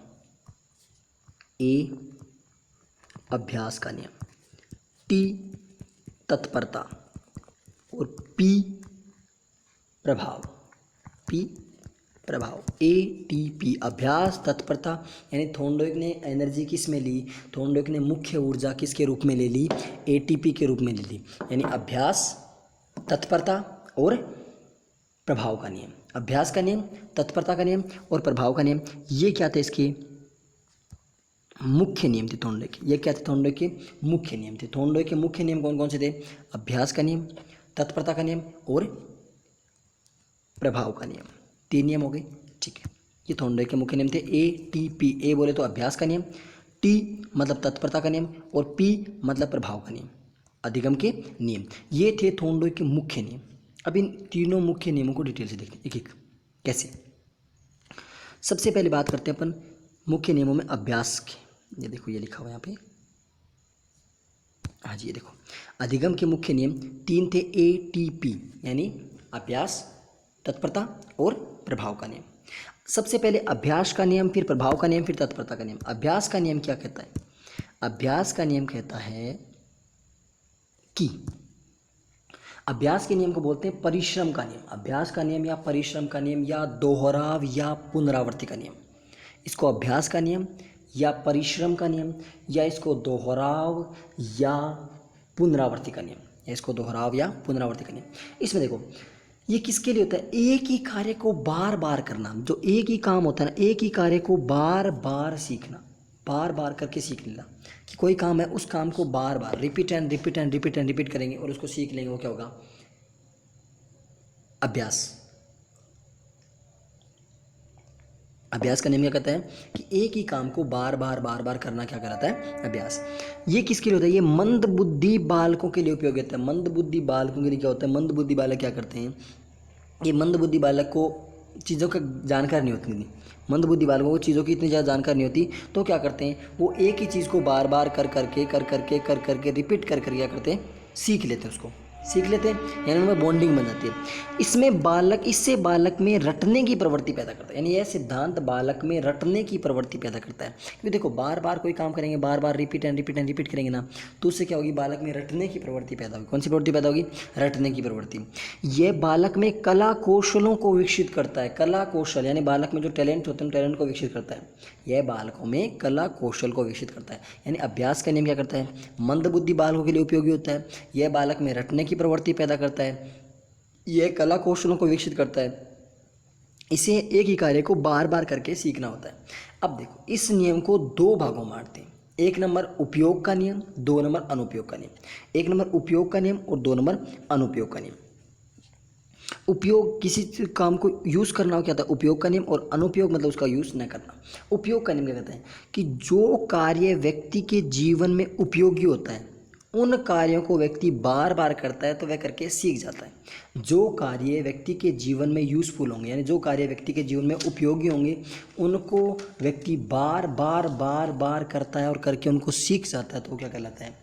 ए अभ्यास का नियम, टी तत्परता, और पी प्रभाव। पी प्रभाव, एटीपी अभ्यास तत्परता। यानी थॉर्नडाइक ने एनर्जी किस में ली, थॉर्नडाइक ने मुख्य ऊर्जा किसके रूप में ले ली, एटीपी के रूप में ले ली। यानी अभ्यास, तत्परता और प्रभाव का नियम। अभ्यास का नियम, तत्परता का नियम और प्रभाव का नियम, ये क्या थे, इसके मुख्य नियम थे थॉर्नडाइक के। ये क्या थे, थॉर्नडाइक के मुख्य नियम थे। थॉर्नडाइक के मुख्य नियम कौन कौन से थे, अभ्यास का नियम, तत्परता का नियम और प्रभाव का नियम। 3 नियम हो गए, ठीक है। ये थॉर्नडाइक के मुख्य नियम थे। एटीपी, ए बोले तो अभ्यास का नियम, टी मतलब तत्परता का नियम, और पी मतलब प्रभाव का नियम, अधिगम के नियम। ये थे थॉर्नडाइक के मुख्य नियम। अब इन तीनों मुख्य नियमों को डिटेल से देखते हैं एक एक कैसे। सबसे पहले बात करते हैं अपन मुख्य नियमों में अभ्यास के। ये देखो, ये लिखा हुआ है यहाँ पे, हाँ जी, ये देखो, अधिगम के मुख्य नियम 3 थे। एटीपी यानी अभ्यास, तत्परता और प्रभाव का नियम। सबसे पहले अभ्यास का नियम, फिर प्रभाव का नियम, फिर तत्परता का नियम। अभ्यास का नियम क्या कहता है, अभ्यास का नियम कहता है कि, अभ्यास के नियम को बोलते हैं परिश्रम का नियम। अभ्यास का नियम या परिश्रम का नियम या दोहराव या पुनरावृत्ति का नियम, इसको अभ्यास का नियम या परिश्रम का नियम, या इसको दोहराव या पुनरावृत्ति का नियम, या इसको दोहराव या पुनरावृत्ति का नियम। इसमें देखो, ये किसके लिए होता है, एक ही कार्य को बार बार करना। जो एक ही काम होता है ना, एक ही कार्य को बार बार सीखना, बार बार करके सीख लेना। कि कोई काम है, उस काम को बार बार repeat and repeat and repeat and repeat करेंगे और उसको सीख लेंगे, वो क्या होगा, अभ्यास। अभ्यास का नियम क्या कहता है कि एक ही काम को बार बार बार बार करना क्या कहलाता है, अभ्यास। ये किसके लिए होता है, ये मंद बुद्धि बालकों के लिए उपयोगी होता है। मंद बुद्धि बालकों के लिए क्या होता है, मंद बुद्धि बालक क्या करते हैं, ये मंद बुद्धि बालक को चीज़ों का जानकारी नहीं होती, मंद बुद्धि बालकों को चीज़ों की इतनी ज़्यादा जानकारी नहीं होती, तो क्या करते हैं वो एक ही चीज़ को बार बार कर करके रिपीट कर क्या करते हैं, सीख लेते हैं, उसको सीख लेते हैं, यानी उनमें बॉन्डिंग बन जाती है। इससे बालक में रटने की प्रवृत्ति पैदा करता है, यानी यह सिद्धांत बालक में रटने की प्रवृत्ति पैदा करता है। क्योंकि देखो बार बार कोई काम करेंगे, बार बार रिपीट करेंगे ना, तो उससे क्या होगी, बालक में रटने की प्रवृत्ति पैदा होगी। कौन सी प्रवृत्ति पैदा होगी, रटने की प्रवृत्ति। यह बालक में कला कौशलों को विकसित करता है, कला कौशल यानी बालक में जो टैलेंट होते हैं टैलेंट को विकसित करता है। यह बालकों में कला कौशल को विकसित करता है। यानी अभ्यास का नियम क्या करता है, मंद बुद्धि बालकों के लिए उपयोगी होता है, यह बालक में रटने की प्रवृत्ति पैदा करता है, यह कला कौशलों को विकसित करता है, इसे एक ही कार्य को बार बार करके सीखना होता है। अब देखो इस नियम को दो भागों में बांटते हैं, एक नंबर उपयोग का नियम, दो नंबर अनुपयोग का नियम। एक नंबर उपयोग का नियम और दो नंबर अनुपयोग का नियम। उपयोग किसी काम को यूज़ करना हो क्या था, उपयोग का नियम, और अनुपयोग मतलब उसका यूज़ न करना। उपयोग का नियम क्या कहता है कि जो कार्य व्यक्ति के जीवन में उपयोगी होता है उन कार्यों को व्यक्ति बार बार करता है तो वह करके सीख जाता है। जो कार्य व्यक्ति के जीवन में यूज़फुल होंगे, यानी जो कार्य व्यक्ति के जीवन में उपयोगी होंगे, उनको व्यक्ति बार बार बार बार करता है और करके उनको सीख जाता है, तो वो क्या कहलाता है,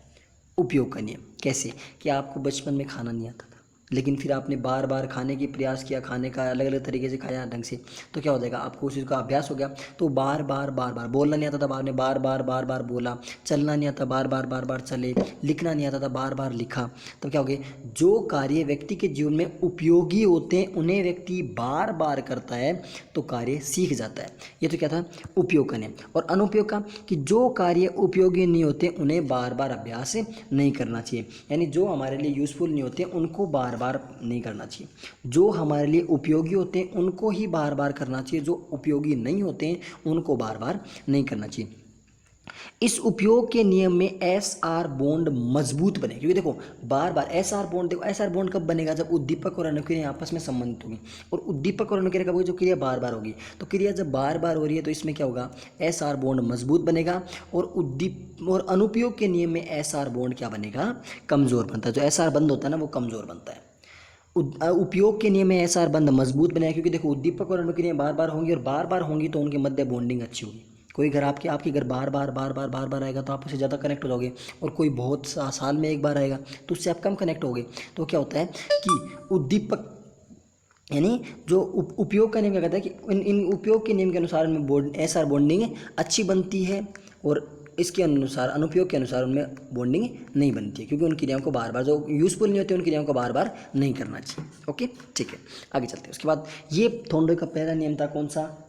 उपयोग का नियम। कैसे कि आपको बचपन में खाना नहीं आता था, लेकिन फिर आपने बार बार खाने की प्रयास किया, खाने का अलग अलग तरीके से खाया ढंग से, तो क्या हो जाएगा, आपको उस चीज़ का अभ्यास हो गया। तो बार बार बोलना नहीं आता था, आपने बार बार बोला, चलना नहीं आता, बार बार चले, लिखना नहीं आता था, बार बार लिखा। तो क्या हो गया, जो कार्य व्यक्ति के जीवन में उपयोगी होते हैं उन्हें व्यक्ति बार बार करता है तो कार्य सीख जाता है। ये तो क्या था, उपयोग का नियम। और अनुपयोग का कि जो कार्य उपयोगी नहीं होते उन्हें बार बार अभ्यास नहीं करना चाहिए, यानी जो हमारे लिए यूज़फुल नहीं होते उनको बार बार नहीं करना चाहिए, जो हमारे लिए उपयोगी होते हैं उनको ही बार बार करना चाहिए, जो उपयोगी नहीं होते हैं उनको बार बार नहीं करना चाहिए। इस उपयोग के नियम में एस आर बॉन्ड मजबूत बने, क्योंकि देखो बार बार एस आर बॉन्ड, देखो एस आर बॉन्ड कब बनेगा, जब उद्दीपक और अनुक्रिया आपस में संबंधित होगी, और उद्दीपक और अनुक्रिया कब होगी, जो क्रिया बार बार होगी। तो क्रिया जब बार बार हो रही है तो इसमें क्या होगा, एस आर बॉन्ड मजबूत बनेगा, और अनुपयोग के नियम में एस आर बॉन्ड क्या बनेगा, कमजोर बनता है। जो एस आर बंद होता है ना वो कमजोर बनता है। उपयोग के नियम में एस आर बंद मजबूत बनेगा, क्योंकि देखो उद्दीपक और अनुक्रिया बार बार होंगी, और बार बार होंगी तो उनके मध्य बॉन्डिंग अच्छी होगी। कोई घर आपके घर बार बार आएगा तो आप उससे ज़्यादा कनेक्ट हो जाओगे, और कोई बहुत साल में एक बार आएगा तो उससे आप कम कनेक्ट होगे। तो क्या होता है कि उद्दीपक यानी जो उपयोग का नियम क्या कहता है कि इन उपयोग के नियम के अनुसार उनमें एस आर बॉन्डिंग अच्छी बनती है, और इसके अनुसार अनुपयोग के अनुसार उनमें बॉन्डिंग नहीं बनती है, क्योंकि उन क्रियाओं को बार बार, जो यूज़फुल नहीं होती उन क्रियाओं को बार बार नहीं करना चाहिए। ओके ठीक है, आगे चलते हैं। उसके बाद ये थोंडोई का पहला नियम था, कौन सा,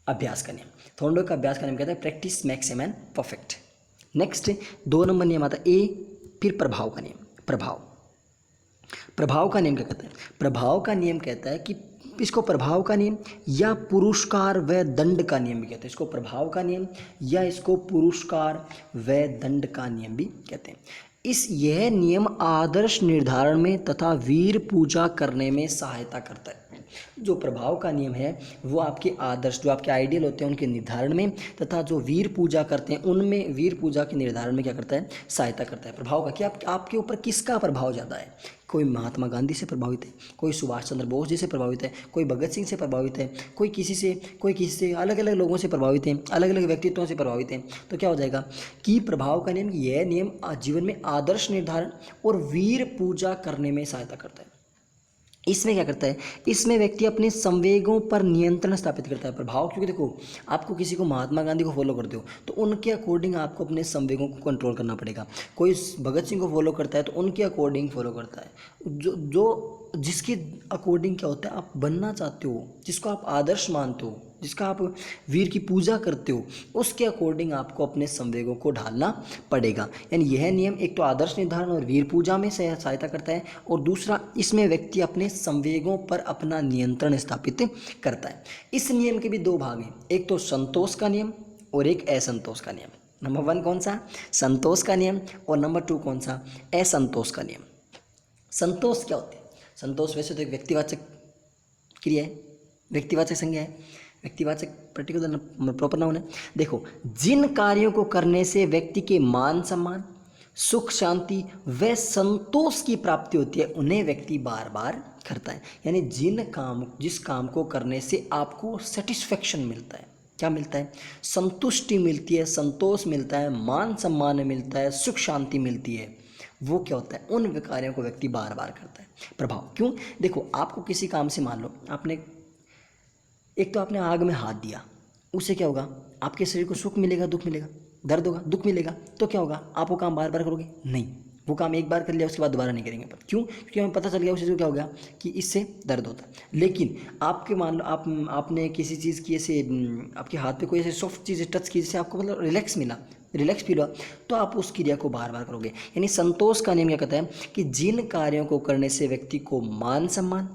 अभ्यास का नियम। थोंडोई का अभ्यास का नियम कहता है practice makes a man perfect. Next 2 number नियम आता है ए, फिर प्रभाव का नियम। प्रभाव का नियम क्या कहता है, प्रभाव का नियम कहता है कि इसको प्रभाव का नियम या पुरस्कार व दंड का नियम भी कहते हैं। इसको प्रभाव का नियम या इसको पुरस्कार व दंड का नियम भी कहते हैं। यह नियम आदर्श निर्धारण में तथा वीर पूजा करने में सहायता करता है। जो प्रभाव का नियम है वो आपके आदर्श, जो आपके आइडियल होते हैं उनके निर्धारण में, तथा जो वीर पूजा करते हैं उनमें, वीर पूजा के निर्धारण में क्या करता है, सहायता करता है। प्रभाव का क्या, आपके ऊपर किसका प्रभाव ज़्यादा है, कोई महात्मा गांधी से प्रभावित है, कोई सुभाष चंद्र बोस जी से प्रभावित है, कोई भगत सिंह से प्रभावित है, कोई किसी से अलग अलग लोगों से प्रभावित है, अलग अलग व्यक्तित्वों से प्रभावित है। तो क्या हो जाएगा कि प्रभाव का नियम, यह नियम जीवन में आदर्श निर्धारण और वीर पूजा करने में सहायता करता है। इसमें क्या करता है, इसमें व्यक्ति अपने संवेगों पर नियंत्रण स्थापित करता है। प्रभाव, क्योंकि देखो आपको किसी को, महात्मा गांधी को फॉलो करते हो तो उनके अकॉर्डिंग आपको अपने संवेगों को कंट्रोल करना पड़ेगा। कोई भगत सिंह को फॉलो करता है तो उनके अकॉर्डिंग फॉलो करता है। जो जिसके अकॉर्डिंग क्या होता है, आप बनना चाहते हो, जिसको आप आदर्श मानते हो, जिसका आप वीर की पूजा करते हो, उसके अकॉर्डिंग आपको अपने संवेगों को ढालना पड़ेगा। यानी यह नियम एक तो आदर्श निर्धारण और वीर पूजा में सहायता करता है, और दूसरा इसमें व्यक्ति अपने संवेगों पर अपना नियंत्रण स्थापित करता है। इस नियम के भी 2 भाग हैं, एक तो संतोष का नियम और एक असंतोष का नियम। नंबर 1 कौन सा, संतोष का नियम, और नंबर 2 कौन सा, असंतोष का नियम। संतोष क्या होता है, संतोष वैसे तो एक व्यक्तिवाचक क्रिया है, व्यक्तिवाचक संज्ञा है, व्यक्तिवाचक पर्टिकुलर प्रॉपर नाउन है। देखो, जिन कार्यों को करने से व्यक्ति के मान सम्मान, सुख शांति व संतोष की प्राप्ति होती है उन्हें व्यक्ति बार बार करता है। यानी जिस काम को करने से आपको सेटिस्फेक्शन मिलता है, क्या मिलता है, संतुष्टि मिलती है, संतोष मिलता है, मान सम्मान मिलता है, सुख शांति मिलती है, वो क्या होता है, उन कार्यों को व्यक्ति बार बार करता है। प्रभाव क्यों, देखो आपको किसी काम से, मान लो आपने एक तो आपने आग में हाथ दिया, उससे क्या होगा, आपके शरीर को सुख मिलेगा, दुख मिलेगा, दर्द होगा, दुख मिलेगा, तो क्या होगा, आप वो काम बार बार करोगे नहीं, वो काम एक बार कर लिया उसके बाद दोबारा नहीं करेंगे। क्यों, क्योंकि हमें पता चल गया उस चीज़ को क्या हो गया कि इससे दर्द होता है। लेकिन आपके मान लो आपने किसी चीज़ की ऐसे आपके हाथ पे कोई ऐसे सॉफ्ट चीज़ टच की जिससे आपको मतलब रिलैक्स मिला, रिलैक्स फील हुआ, तो आप उस क्रिया को बार बार करोगे। यानी संतोष का नियम क्या कहता है कि जिन कार्यों को करने से व्यक्ति को मान सम्मान,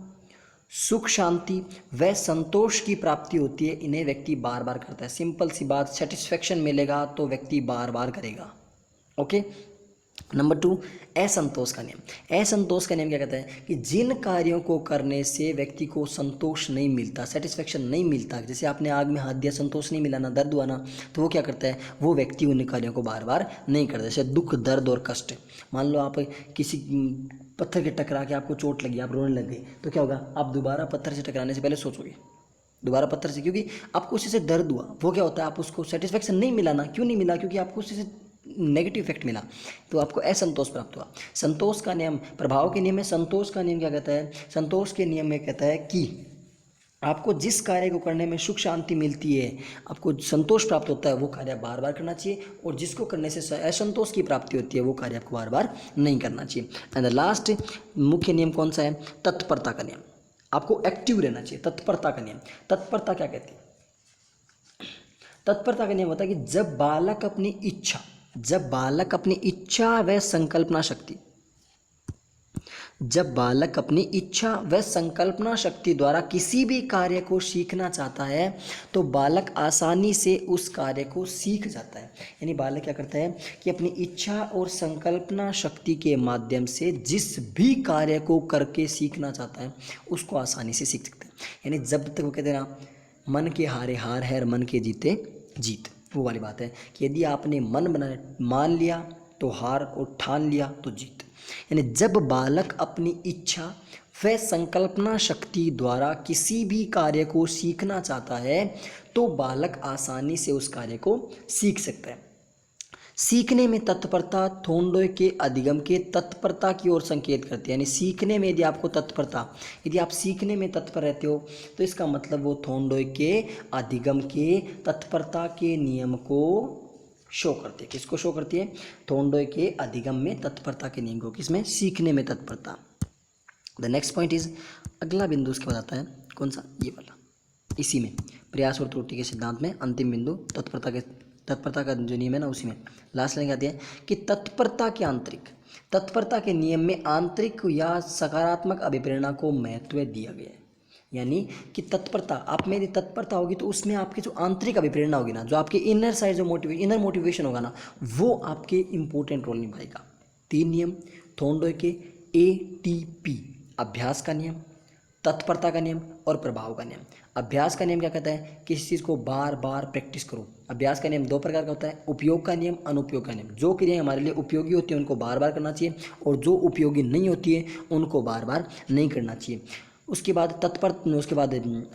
सुख शांति व संतोष की प्राप्ति होती है, इन्हें व्यक्ति बार बार करता है। सिंपल सी बात, सेटिस्फेक्शन मिलेगा तो व्यक्ति बार बार करेगा। ओके। नंबर 2, असंतोष का नियम। असंतोष का नियम क्या कहता है कि जिन कार्यों को करने से व्यक्ति को संतोष नहीं मिलता, सेटिस्फेक्शन नहीं मिलता, जैसे आपने आग में हाथ दिया, संतोष नहीं मिला ना, दर्द हुआ ना, तो वो क्या करता है, वो व्यक्ति उन कार्यों को बार बार नहीं करता। जैसे दुख, दर्द और कष्ट, मान लो आप किसी पत्थर के टकरा के आपको चोट लगी, आप रोने लग गए, तो क्या होगा, आप दोबारा पत्थर से टकराने से पहले सोचोगे, दोबारा पत्थर से, क्योंकि आपको उसी से दर्द हुआ, वो क्या होता है, आप उसको सेटिस्फेक्शन नहीं मिला ना, क्यों नहीं मिला, क्योंकि आपको उसी से नेगेटिव इफेक्ट मिला, तो आपको असंतोष प्राप्त हुआ। संतोष का नियम, प्रभाव के नियम में संतोष का नियम क्या कहता है, संतोष के नियम में कहता है कि आपको जिस कार्य को करने में सुख शांति मिलती है, आपको संतोष प्राप्त होता है, वो कार्य बार बार करना चाहिए, और जिसको करने से असंतोष की प्राप्ति होती है, वो कार्य आपको बार बार नहीं करना चाहिए। एंड द लास्ट मुख्य नियम कौन सा है, तत्परता का नियम। आपको एक्टिव रहना चाहिए, तत्परता का नियम। तत्परता क्या कहती है, तत्परता का नियम होता है कि जब बालक अपनी इच्छा व संकल्पना शक्ति, जब बालक अपनी इच्छा व संकल्पना शक्ति द्वारा किसी भी कार्य को सीखना चाहता है, तो बालक आसानी से उस कार्य को सीख जाता है। यानी बालक क्या करता है कि अपनी इच्छा और संकल्पना शक्ति के माध्यम से जिस भी कार्य को करके सीखना चाहता है, उसको आसानी से सीख सकता है। यानी जब तक वो कहते हैं ना, मन के हारे हार है और मन के जीते जीत, वो वाली बात है कि यदि आपने मान लिया तो हार, और ठान लिया तो जीत। यानी जब बालक अपनी इच्छा व संकल्पना शक्ति द्वारा किसी भी कार्य को सीखना चाहता है, तो बालक आसानी से उस कार्य को सीख सकता है। सीखने में तत्परता थोंडोय के अधिगम के तत्परता की ओर संकेत करती है। यानी सीखने में यदि आपको तत्परता, यदि आप सीखने में तत्पर रहते हो, तो इसका मतलब वो थोंडोय के अधिगम के तत्परता के नियम को शो करती है। किसको शो करती है, थोंडोय के अधिगम में तत्परता के नियम को, किसमें, सीखने में तत्परता। द नेक्स्ट पॉइंट इज, अगला बिंदु उसके बाद आता है कौन सा, ये वाला, इसी में प्रयास और त्रुटि के सिद्धांत में अंतिम बिंदु तत्परता का जो नियम है ना, उसी में लास्ट लाइन आती है कि तत्परता के नियम में आंतरिक या सकारात्मक अभिप्रेरणा को महत्व दिया गया है। यानी कि तत्परता, आप में यदि तत्परता होगी तो उसमें आपकी जो आंतरिक अभिप्रेरणा होगी ना, जो आपके इनर साइड जो इनर मोटिवेशन होगा ना, वो आपके इंपॉर्टेंट रोल निभाएगा। 3 नियम थोंडोय के ATP, अभ्यास का नियम, तत्परता का नियम और प्रभाव का नियम। अभ्यास का नियम क्या कहता है, किसी चीज़ को बार बार प्रैक्टिस करो। अभ्यास का नियम 2 प्रकार का होता है, उपयोग का नियम, अनुपयोग का नियम। जो क्रियाएं हमारे लिए उपयोगी होती हैं उनको बार बार करना चाहिए, और जो उपयोगी नहीं होती है उनको बार बार नहीं करना चाहिए। उसके बाद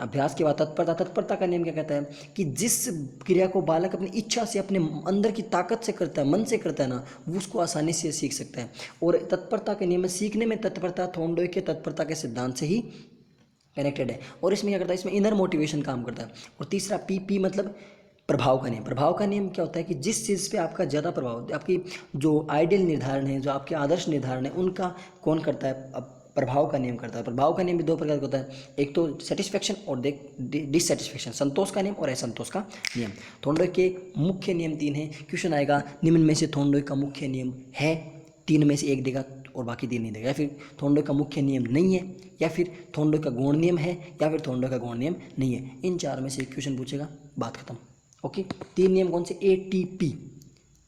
अभ्यास के बाद तत्परता का नियम क्या कहता है कि जिस क्रिया को बालक अपनी इच्छा से, अपने अंदर की ताकत से करता है, मन से करता है ना, वो उसको आसानी से सीख सकता है। और तत्परता के नियम में सीखने में तत्परता थोंडोय के तत्परता के सिद्धांत से ही कनेक्टेड है। और इसमें क्या करता है, इसमें इनर मोटिवेशन काम करता है। और तीसरा PP मतलब प्रभाव का नियम। प्रभाव का नियम क्या होता है कि जिस चीज़ पे आपका ज़्यादा प्रभाव होता है, आपकी जो आइडियल निर्धारण है, जो आपके आदर्श निर्धारण है, उनका कौन करता है, अब प्रभाव का नियम करता है। प्रभाव का नियम भी 2 प्रकार का होता है, एक तो सेटिस्फेक्शन और डिससेटिस्फेक्शन, संतोष का नियम और असंतोष का नियम। थोंडोय के मुख्य नियम 3 हैं। क्वेश्चन आएगा निम्न में से थोंडोय का मुख्य नियम है, 3 में से 1 देगा और बाकी 3 नहीं देगा, या फिर थोंडोय का मुख्य नियम नहीं है, या फिर थोंडोय का गौण नियम है, या फिर थोंडोय का गौण नियम नहीं है। इन 4 में से एक क्वेश्चन पूछेगा, बात खत्म। ओके, 3 नियम कौन से, ATP,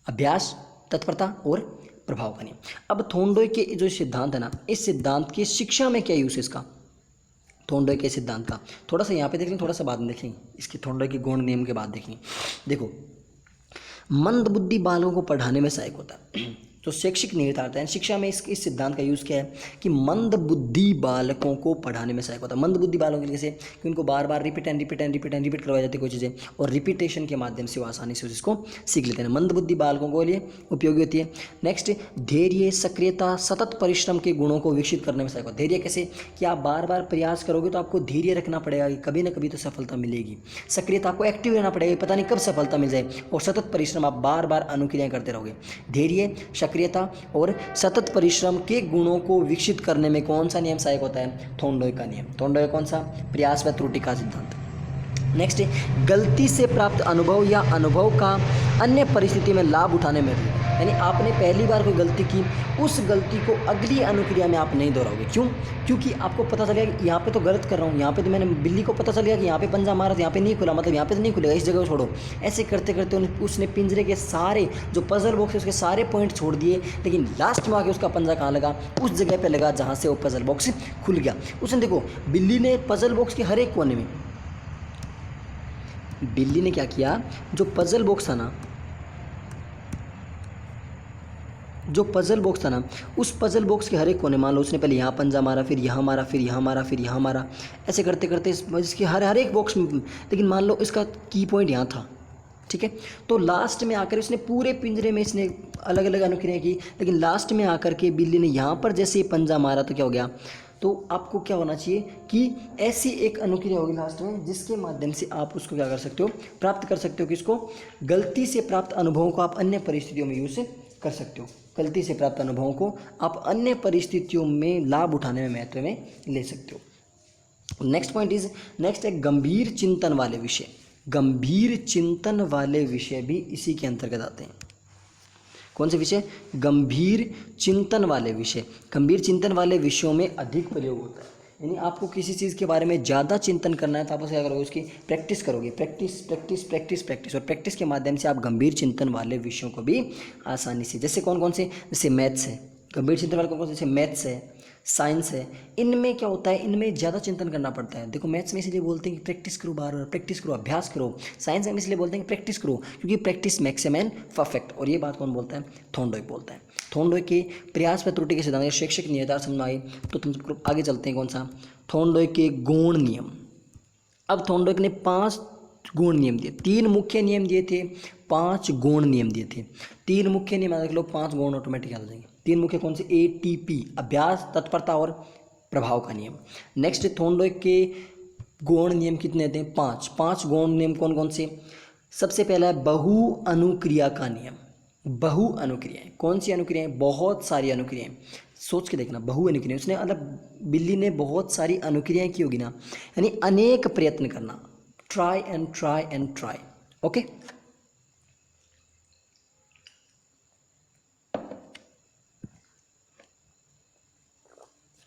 अभ्यास, तत्परता और प्रभाव का नियम। अब थोंडोय के जो सिद्धांत है ना, इस सिद्धांत की शिक्षा में क्या यूज है इसका, थोंडोय के सिद्धांत का। थोड़ा सा यहाँ पे देख लें, थोड़ा सा बाद में देखेंगे, इसके थोंडोय के गुण नियम के बाद देखेंगे। देखो, मंदबुद्धि बालकों को पढ़ाने में सहायक होता है। तो शैक्षिक निहितार्थ है, शिक्षा में इस सिद्धांत का यूज़ क्या है कि मंदबुद्धि बालकों को पढ़ाने में सहायक होता है। मंदबुद्धि बालकों के लिए कैसे कि उनको बार बार रिपीट करवाई जाती है कोई चीज़ें, और रिपीटेशन के माध्यम से वो आसानी से उसको सीख लेते हैं। मंदबुद्धि बालकों के लिए उपयोगी होती है। नेक्स्ट, धैर्य, सक्रियता, सतत परिश्रम के गुणों को विकसित करने में सहायक होता है। धैर्य कैसे कि आप बार बार प्रयास करोगे तो आपको धैर्य रखना पड़ेगा, कभी ना कभी तो सफलता मिलेगी। सक्रियता, आपको एक्टिव रहना पड़ेगा, पता नहीं कब सफलता मिल जाए। और सतत परिश्रम, आप बार बार अनुक्रियाएं करते रहोगे। धैर्य, सक्रियता और सतत परिश्रम के गुणों को विकसित करने में कौन सा नियम सहायक होता है? थोंडोय का नियम। थोंडोय कौन सा? प्रयास व त्रुटि का सिद्धांत। नेक्स्ट, गलती से प्राप्त अनुभव या अनुभव का अन्य परिस्थिति में लाभ उठाने में, यानी आपने पहली बार कोई गलती की, उस गलती को अगली अनुक्रिया में आप नहीं दोहराओगे। क्यों? क्योंकि आपको पता चल गया कि यहाँ पे तो गलत कर रहा हूँ, यहाँ पे तो मैंने बिल्ली को पता चल गया कि यहाँ पे पंजा मारा, यहाँ पे नहीं खुला, मतलब यहाँ पे तो नहीं खुलेगा, इस जगह को छोड़ो। ऐसे करते करते उसने पिंजरे के सारे जो पजल बॉक्स है उसके सारे पॉइंट छोड़ दिए, लेकिन लास्ट में आके उसका पंजा कहाँ लगा? उस जगह पर लगा जहाँ से वो पजल बॉक्स खुल गया। उसने देखो, बिल्ली ने पजल बॉक्स के हर एक कोने में, बिल्ली ने क्या किया, जो पजल बॉक्स था ना, उस पजल बॉक्स के हर एक कोने, मान लो उसने पहले यहाँ पंजा मारा, फिर यहाँ मारा, फिर यहाँ मारा, फिर यहाँ मारा, ऐसे करते करते इसके हर एक बॉक्स में, लेकिन मान लो इसका की पॉइंट यहाँ था, ठीक है। तो लास्ट में आकर इसने पूरे पिंजरे में इसने अलग अलग अनुक्रियाएं की, लेकिन लास्ट में आकर के बिल्ली ने यहाँ पर जैसे ही पंजा मारा तो क्या हो गया? तो आपको क्या होना चाहिए कि ऐसी एक अनुक्रिया होगी लास्ट में, जिसके माध्यम से आप उसको क्या कर सकते हो? प्राप्त कर सकते हो। किसको? गलती से प्राप्त अनुभवों को आप अन्य परिस्थितियों में यूज कर सकते हो। गलती से प्राप्त अनुभवों को आप अन्य परिस्थितियों में लाभ उठाने में, महत्व में ले सकते हो। नेक्स्ट है गंभीर चिंतन वाले विषय। गंभीर चिंतन वाले विषय भी इसी के अंतर्गत आते हैं। कौन से विषय? गंभीर चिंतन वाले विषय। गंभीर चिंतन वाले विषयों में अधिक प्रयोग होता है, यानी आपको किसी चीज़ के बारे में ज़्यादा चिंतन करना है तो आप उसे क्या करोगे? उसकी प्रैक्टिस करोगे। प्रैक्टिस, और प्रैक्टिस के माध्यम से आप गंभीर चिंतन वाले विषयों को भी आसानी से, जैसे कौन कौन से, जैसे मैथ्स है, गंभीर चिंतन वाले कौन कौन से, जैसे मैथ्स है, साइंस है, इनमें क्या होता है? इनमें ज़्यादा चिंतन करना पड़ता है। देखो, मैथ्स में इसलिए बोलते हैं कि प्रैक्टिस करो, बार बार प्रैक्टिस करो, अभ्यास करो। साइंस में इसलिए बोलते हैं कि प्रैक्टिस करो, क्योंकि practice makes a man perfect. और ये बात कौन बोलता है? थोंडोय बोलता है। थोंडोय के प्रयास व त्रुटि के सिद्धांत शैक्षिक निहितार्थ समझ में आई, तो तुम सबको आगे चलते हैं। कौन सा? थोंडोय के गुण नियम। अब थोंडोय ने 5 गुण नियम दिए, 3 मुख्य नियम दिए थे, 5 गुण नियम दिए थे। 3 मुख्य नियम याद रख लो, 5 गुण ऑटोमेटिक याद हो जाएंगे। 3 मुख्य कौन से? ATP, अभ्यास, तत्परता और प्रभाव का नियम। नेक्स्ट, थोंडोय के गुण नियम कितने थे? 5 गुण नियम कौन कौन से? सबसे पहला है बहु अनुक्रिया का नियम। बहु अनुक्रियाएं, कौन सी अनुक्रियाएं? बहुत सारी अनुक्रियाएं। सोच के देखना, बहु अनुक्रियाएं, उसने मतलब बिल्ली ने बहुत सारी अनुक्रियाएं की होगी ना, यानी अनेक प्रयत्न करना, try and try and try. Okay,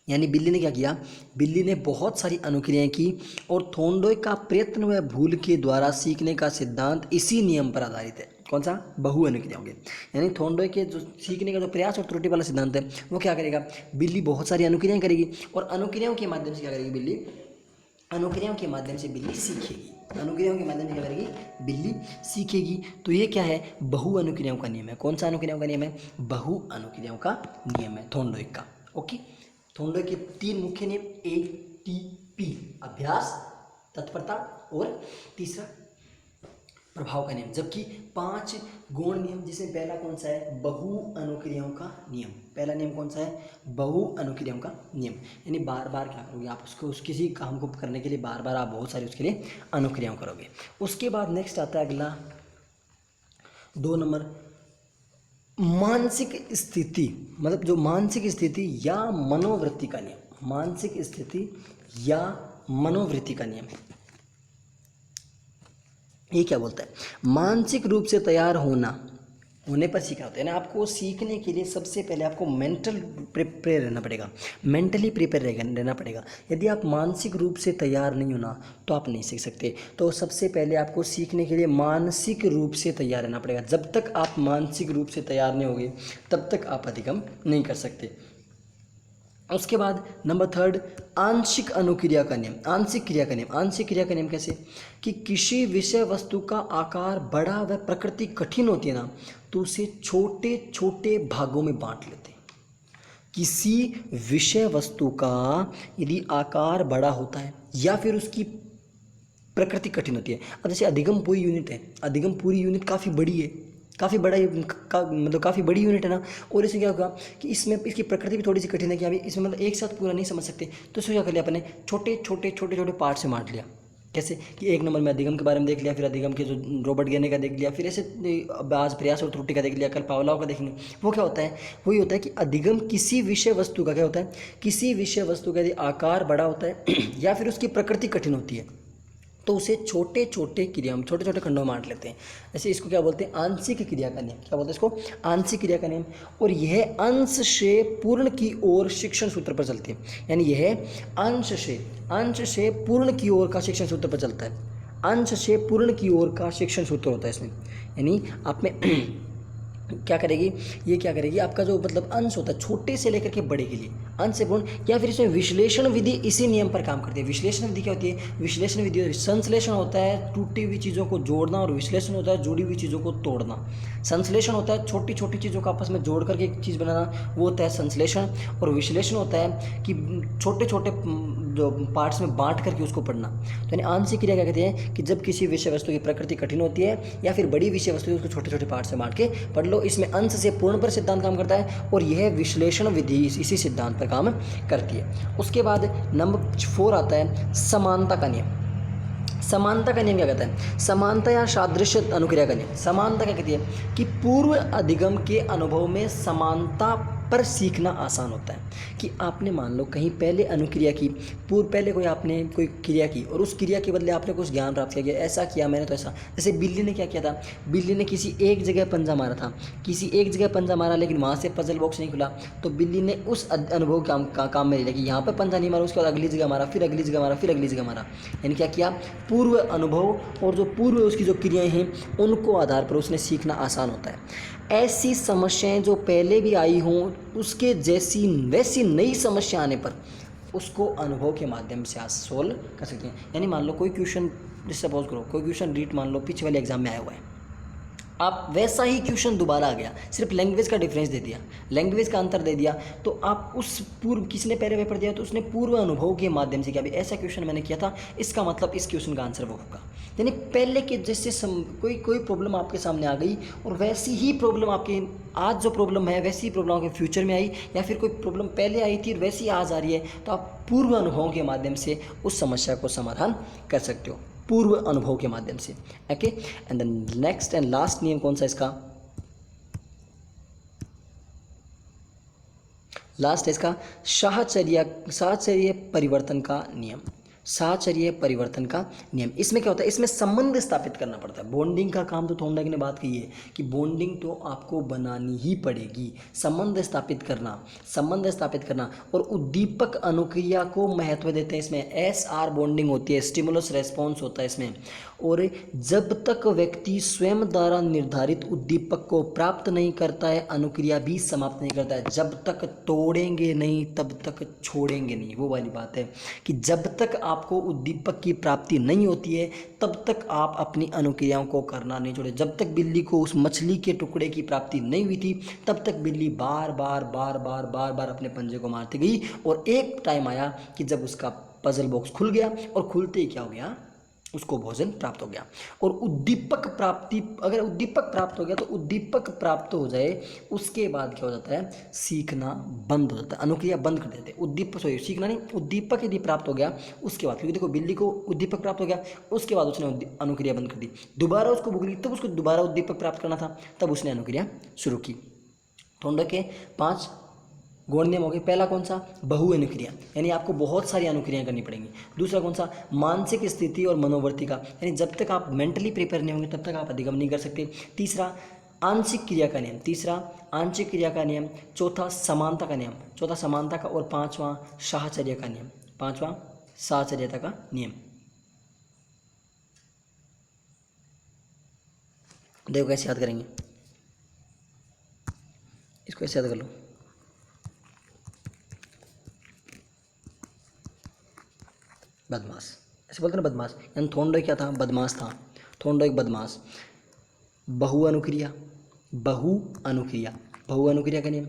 यानी बिल्ली ने क्या किया? बिल्ली ने बहुत सारी अनुक्रियाएं की, और थोंडोय का प्रयत्न व भूल के द्वारा सीखने का सिद्धांत इसी नियम पर आधारित है। कौन सा? बहु अनुक्रियाओं के, यानी थोंडोय के जो सीखने का जो प्रयास और त्रुटि वाला सिद्धांत है, वो क्या करेगा? बिल्ली बहुत सारी अनुक्रियाएं करेगी, और अनुक्रियाओं के माध्यम से क्या करेगी बिल्ली? अनुक्रियाओं के माध्यम से बिल्ली सीखेगी। अनुक्रियाओं के माध्यम से क्या करेगी? बिल्ली सीखेगी। तो ये क्या है? बहु अनुक्रियाओं का नियम है। कौन सा अनुक्रियाओं का नियम है? बहु अनुक्रियाओं का नियम है थोंडोय का। ओके, थोंडोय के 3 मुख्य नियम, ATP, अभ्यास, तत्परता, और तीसरा प्रभाव का नियम, जबकि 5 गुण नियम, जिसमें पहला कौन सा है? बहु अनुक्रियाओं का नियम। पहला नियम कौन सा है? बहु अनुक्रियाओं का नियम, यानी बार बार क्या करोगे आप? उसको किसी काम को करने के लिए बार बार आप बहुत सारी उसके लिए अनुक्रियाओं करोगे। उसके बाद नेक्स्ट आता है अगला 2 नंबर, मानसिक स्थिति, मतलब जो मानसिक स्थिति या मनोवृत्ति का नियम। मानसिक स्थिति या मनोवृत्ति का नियम, ये क्या बोलता है? मानसिक रूप से तैयार होने पर सीखना होता है ना। आपको सीखने के लिए सबसे पहले आपको मेंटल प्रिपेयर रहना पड़ेगा, मेंटली प्रिपेयर रहना पड़ेगा। यदि आप मानसिक रूप से तैयार नहीं हो ना, तो आप नहीं सीख सकते। तो सबसे पहले आपको सीखने के लिए मानसिक रूप से तैयार रहना पड़ेगा। जब तक आप मानसिक रूप से तैयार नहीं होगे, तब तक आप अधिगम नहीं कर सकते। उसके बाद नंबर थर्ड, आंशिक अनुक्रिया का नियम। आंशिक क्रिया का नियम, आंशिक क्रिया का नियम कैसे कि किसी विषय वस्तु का आकार बड़ा व प्रकृति कठिन होती है ना, तो उसे छोटे छोटे भागों में बांट लेते हैं। किसी विषय वस्तु का यदि आकार बड़ा होता है या फिर उसकी प्रकृति कठिन होती है, अब जैसे अधिगम पूरी यूनिट है, अधिगम पूरी यूनिट काफ़ी बड़ी है, काफ़ी बड़ा मतलब काफ़ी बड़ी यूनिट है ना, और इसमें क्या होगा कि इसमें इसकी प्रकृति भी थोड़ी सी कठिन है कि अभी इसमें मतलब एक साथ पूरा नहीं समझ सकते, तो इसमें क्या कर लिया अपने छोटे छोटे छोटे छोटे पार्ट से बांट लिया। कैसे कि एक नंबर में अधिगम के बारे में देख लिया, फिर अधिगम के जो रॉबर्ट गेने का देख लिया, फिर ऐसे आज प्रयास और त्रुटि का देख लिया, कल पावलाव का देखेंगे। वो क्या होता है, वही होता है कि अधिगम किसी विषय वस्तु का क्या होता है, किसी विषय वस्तु का यदि आकार बड़ा होता है या फिर उसकी प्रकृति कठिन होती है, तो उसे छोटे छोटे क्रिया, छोटे छोटे खंडों में बांट लेते हैं। ऐसे इसको क्या बोलते हैं, आंशिक क्रिया का नियम। क्या बोलते हैं इसको, आंशिक क्रिया का नियम। और यह अंश से पूर्ण की ओर शिक्षण सूत्र पर चलती है, यानी यह अंश से पूर्ण की ओर का शिक्षण सूत्र पर चलता है। अंश से पूर्ण की ओर का शिक्षण सूत्र होता है इसमें, यानी आप में क्या करेगी, ये क्या करेगी, आपका जो मतलब अंश होता है छोटे से लेकर के बड़े के लिए अंश से पूर्ण, या फिर इसमें विश्लेषण विधि इसी नियम पर काम करती है। विश्लेषण विधि क्या होती है, विश्लेषण विधि संश्लेषण होता है टूटी हुई चीज़ों को जोड़ना, और विश्लेषण होता है जुड़ी हुई चीज़ों को तोड़ना। संश्लेषण होता है छोटी छोटी चीज़ों को आपस में जोड़ करके एक चीज़ बनाना, वो होता है संश्लेषण। और विश्लेषण होता है कि छोटे छोटे जो पार्ट्स में बांट करके उसको पढ़ना। तो यानी आंशिक क्रिया क्या कहते हैं कि जब किसी विषय वस्तु की प्रकृति कठिन होती है या फिर बड़ी विषय वस्तु उसको छोटे छोटे पार्ट से बांट के पढ़ लो। इसमें अंश से पूर्ण पर सिद्धांत काम करता है, और यह विश्लेषण विधि इसी सिद्धांत पर काम करती है। उसके बाद नंबर 4 आता है समानता का नियम। समानता का नियम क्या कहता है, समानता या सादृश्य अनुक्रिया का नियम। समानता क्या कहती है कि पूर्व अधिगम के अनुभव में समानता पर सीखना आसान होता है। कि आपने मान लो कहीं पहले अनुक्रिया की, पहले कोई आपने कोई क्रिया की और उस क्रिया के बदले आपने कुछ ज्ञान प्राप्त किया, ऐसा किया मैंने तो ऐसा। जैसे बिल्ली ने क्या किया था, बिल्ली ने किसी एक जगह पंजा मारा था, किसी एक जगह पंजा मारा, लेकिन वहाँ से पजल बॉक्स नहीं खुला, तो बिल्ली ने उस अनुभव काम में लिया कि यहाँ पर पंजा नहीं मारा, उसके बाद अगली जगह मारा, फिर अगली जगह मारा, फिर अगली जगह मारा। यानी क्या किया, पूर्व अनुभव और जो पूर्व उसकी जो क्रियाएँ हैं उनको आधार पर उसने सीखना आसान होता है। ऐसी समस्याएं जो पहले भी आई हों उसके जैसी वैसी नई समस्या आने पर उसको अनुभव के माध्यम से आज सोल्व कर सकते हैं। यानी मान लो कोई क्वेश्चन, सपोज करो कोई क्वेश्चन रीट मान लो पिछले वाले एग्जाम में आया हुआ है, आप वैसा ही क्वेश्चन दोबारा आ गया, सिर्फ लैंग्वेज का डिफरेंस दे दिया, लैंग्वेज का अंतर दे दिया, तो आप उस पूर्व, किसने पहले पेपर दिया तो उसने पूर्व अनुभव के माध्यम से, क्या भी ऐसा क्वेश्चन मैंने किया था, इसका मतलब इस क्वेश्चन का आंसर वो होगा। यानी पहले के जैसे कोई प्रॉब्लम आपके सामने आ गई और वैसी ही प्रॉब्लम आपके आज जो प्रॉब्लम है वैसी ही प्रॉब्लम आपके फ्यूचर में आई, या फिर कोई प्रॉब्लम पहले आई थी और वैसी आज आ रही है, तो आप पूर्व अनुभव के माध्यम से उस समस्या को समाधान कर सकते हो, पूर्व अनुभव के माध्यम से। Okay, and then next and last नियम कौन सा इसका, लास्ट है इसका साहचर्य परिवर्तन का नियम। साहचर्य परिवर्तन का नियम, इसमें क्या होता है, इसमें संबंध स्थापित करना पड़ता है। बॉन्डिंग का काम तो थोंडाके ने बात की है कि बॉन्डिंग तो आपको बनानी ही पड़ेगी, संबंध स्थापित करना और उद्दीपक अनुक्रिया को महत्व देते हैं। इसमें SR बॉन्डिंग होती है, स्टिमुलस रेस्पॉन्स होता है इसमें। और जब तक व्यक्ति स्वयं द्वारा निर्धारित उद्दीपक को प्राप्त नहीं करता है, अनुक्रिया भी समाप्त नहीं करता है। जब तक तोड़ेंगे नहीं तब तक छोड़ेंगे नहीं, वो वाली बात है कि जब तक आपको उद्दीपक की प्राप्ति नहीं होती है तब तक आप अपनी अनुक्रियाओं को करना नहीं छोड़े। जब तक बिल्ली को उस मछली के टुकड़े की प्राप्ति नहीं हुई थी तब तक बिल्ली बार बार अपने पंजे को मारती गई, और एक टाइम आया कि जब उसका पजल बॉक्स खुल गया, और खुलते ही क्या हो गया, उसको भोजन प्राप्त हो गया। और उद्दीपक प्राप्ति, अगर उद्दीपक प्राप्त हो गया तो उद्दीपक प्राप्त हो जाए उसके बाद क्या हो जाता है, सीखना बंद हो जाता है, अनुक्रिया बंद कर देते हैं। उद्दीपक सीखना नहीं, उद्दीपक यदि प्राप्त हो गया उसके बाद, क्योंकि देखो बिल्ली को उद्दीपक प्राप्त हो गया उसके बाद उसने अनुक्रिया बंद कर दी, दोबारा उसको भूख लगी तब उसको दोबारा उद्दीपक प्राप्त करना था, तब उसने अनुक्रिया शुरू की। थोंडाके 5 गौण नियम हो गए। पहला कौन सा, बहु अनुक्रिया, यानी आपको बहुत सारी अनुक्रियाएं करनी पड़ेंगी। दूसरा कौन सा, मानसिक स्थिति और मनोवृत्ति का, यानी जब तक आप मेंटली प्रिपेयर नहीं होंगे तब तक आप अधिगम नहीं कर सकते। तीसरा आंशिक क्रिया का नियम, चौथा समानता का नियम, और पांचवा साहचर्यता का नियम। देखो कैसे याद करेंगे इसको, ऐसे याद कर लो। बदमाश, ऐसे बोलते हैं ना बदमाश, यानी थोंडोई क्या था, बदमाश था, थोंडोई एक बदमाश। बहु अनुक्रिया, बहु अनुक्रिया, बहु अनुक्रिया का नियम,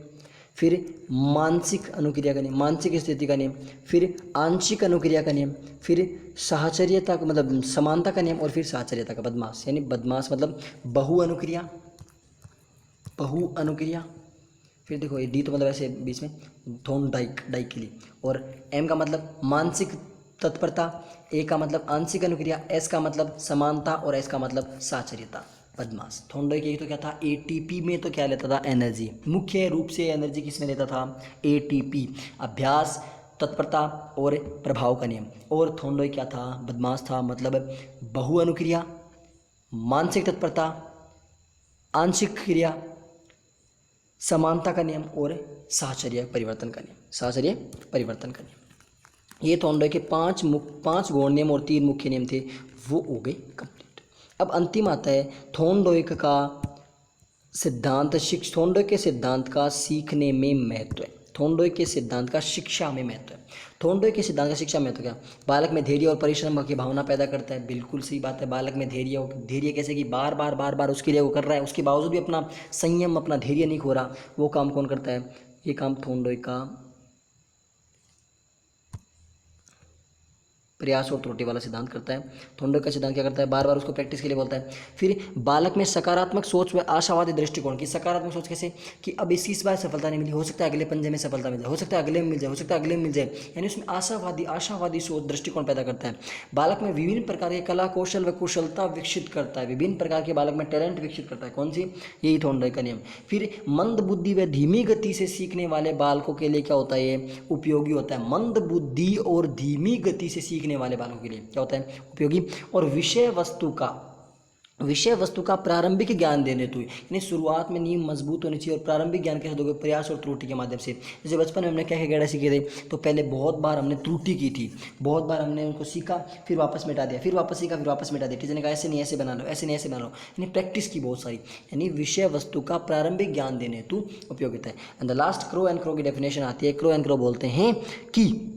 फिर मानसिक अनुक्रिया का नियम, मानसिक स्थिति का नियम, फिर आंशिक अनुक्रिया का नियम, फिर साहचर्यता का मतलब समानता का नियम, और फिर साहचर्यता का। बदमाश यानी बदमाश मतलब बहु अनुक्रिया, बहु अनुक्रिया। फिर देखो ये डी तो मतलब ऐसे बीच में थोन डाइक डाइक के लिए, और एम का मतलब मानसिक तत्परता, ए का मतलब आंशिक अनुक्रिया, एस का मतलब समानता, और एस का मतलब साहचर्यता। बदमाश थोंडोई के तो क्या था, एटीपी में तो क्या लेता था, एनर्जी, मुख्य रूप से एनर्जी किस में लेता था, एटीपी, अभ्यास, तत्परता और प्रभाव का नियम। और थोंडोई क्या था, बदमाश था, मतलब बहु अनुक्रिया, मानसिक तत्परता, आंशिक क्रिया, समानता का नियम और साहचर्य परिवर्तन का नियम, साहचर्य परिवर्तन का नियम। ये थोंडोई के पांच गौण नियम और 3 मुख्य नियम थे, वो हो गए कंप्लीट। अब अंतिम आता है थोंडोइक का सिद्धांत, थोंडोई के सिद्धांत का सीखने में महत्व है, थोंडोई के सिद्धांत का शिक्षा में महत्व है। थोंडोई के सिद्धांत का शिक्षा में महत्व क्या, बालक में धैर्य और परिश्रम की भावना पैदा करता है, बिल्कुल सही बात है। बालक में धैर्य कैसे कि बार बार उसके लिए वो कर रहा है, उसके बावजूद भी अपना संयम, अपना धैर्य नहीं खो रहा, वो काम कौन करता है, ये काम थोंडोई का प्रयास और त्रुटि वाला सिद्धांत करता है। थोंडोई का सिद्धांत क्या करता है, बार बार उसको प्रैक्टिस के लिए बोलता है। फिर बालक में सकारात्मक सोच व आशावादी दृष्टिकोण की, सकारात्मक सोच कैसे कि अब इस बार सफलता नहीं मिली, हो सकता है अगले पंजे में सफलता मिल जाए, हो सकता है अगले में मिल जाए, हो सकता है अगले में मिल जाए, यानी उसमें आशावादी सोच दृष्टिकोण पैदा करता है। बालक में विभिन्न प्रकार के कला कौशल व कुशलता विकसित करता है, विभिन्न प्रकार के बालक में टैलेंट विकसित करता है, कौन सी, यही थोंडोई का नियम। फिर मंद बुद्धि व धीमी गति से सीखने वाले बालकों के लिए क्या होता है, ये उपयोगी होता है। मंद बुद्धि और धीमी गति से सीखने वाले बालकों के लिए क्या होता है, उपयोगी। और विषय वस्तु का प्रारंभिक ज्ञान देने तो, यानी शुरुआत में नींव मजबूत होनी चाहिए। और प्रारंभिक ज्ञान कैसे दोगे, प्रयास और त्रुटि के माध्यम से। जैसे बचपन में हमने क्या क्या गैड़ा सीखे थे, तो पहले बहुत बार हमने त्रुटि की थी, बहुत बार हमने उनको सीखा, फिर वापस मिटा दिया, फिर वापस सीखा, फिर वापस मिटा दिया। टीचर ने कहा ऐसे नहीं ऐसे बना लो, ऐसे नहीं ऐसे बना लो, यानी प्रैक्टिस की बहुत सारी, यानी विषय वस्तु का प्रारंभिक ज्ञान देने हेतु उपयोगिता है। And the last crow and crow की डेफिनेशन आती है। क्रो एंड क्रो बोलते हैं कि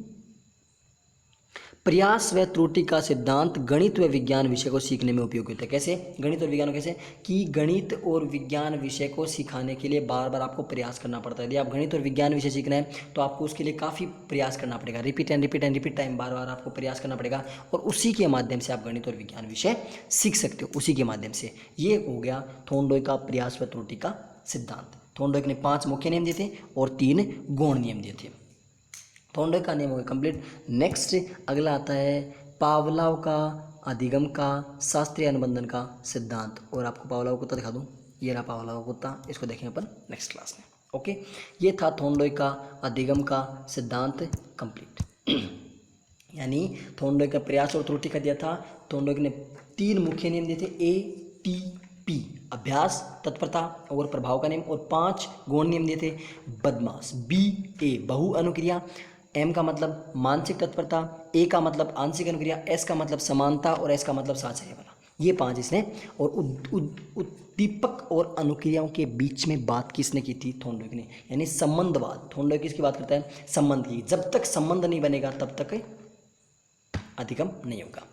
प्रयास व त्रुटि का सिद्धांत गणित व विज्ञान विषय को सीखने में उपयोगी होता है। कैसे, गणित और विज्ञान कैसे कि गणित और विज्ञान विषय को सिखाने के लिए बार बार आपको प्रयास करना पड़ता है। यदि आप गणित और विज्ञान विषय सीखना है तो आपको उसके लिए काफ़ी प्रयास करना पड़ेगा, रिपीट टाइम बार बार आपको प्रयास करना पड़ेगा, और उसी के माध्यम से आप गणित और विज्ञान विषय सीख सकते हो, उसी के माध्यम से। ये हो गया थोंडोई का प्रयास व त्रुटि का सिद्धांत। थोंडोई ने 5 मुख्य नियम दिए थे और 3 गौण नियम दिए थे। थोंडोई का नियम हो गया कंप्लीट। नेक्स्ट अगला आता है पावलोव का अधिगम का शास्त्रीय अनुबंधन का सिद्धांत। और आपको पावलोव कुत्ता दिखा दूँ, ये रहा पावलोव कुत्ता, इसको देखेंगे अपन नेक्स्ट क्लास में। ओके, ये था थोंडोई का अधिगम का सिद्धांत कंप्लीट। यानी थोंडोई का प्रयास और त्रुटि का दिया था। थोंडोई ने 3 मुख्य नियम दिए थे, ATP अभ्यास, तत्परता और प्रभाव का नियम, और 5 गौण नियम दिए थे। बदमाश BA बहु अनुक्रिया, M का मतलब मानसिक तत्परता, A का मतलब आंशिक अनुक्रिया, S का मतलब समानता और S का मतलब साहचर्य वाला, ये 5 इसने। और उद्दीपक और अनुक्रियाओं के बीच में बात किसने की थी, थोंडोई ने, यानी संबंधवाद। थोंडोई किसकी बात करता है, संबंध की। जब तक संबंध नहीं बनेगा तब तक अधिगम नहीं होगा।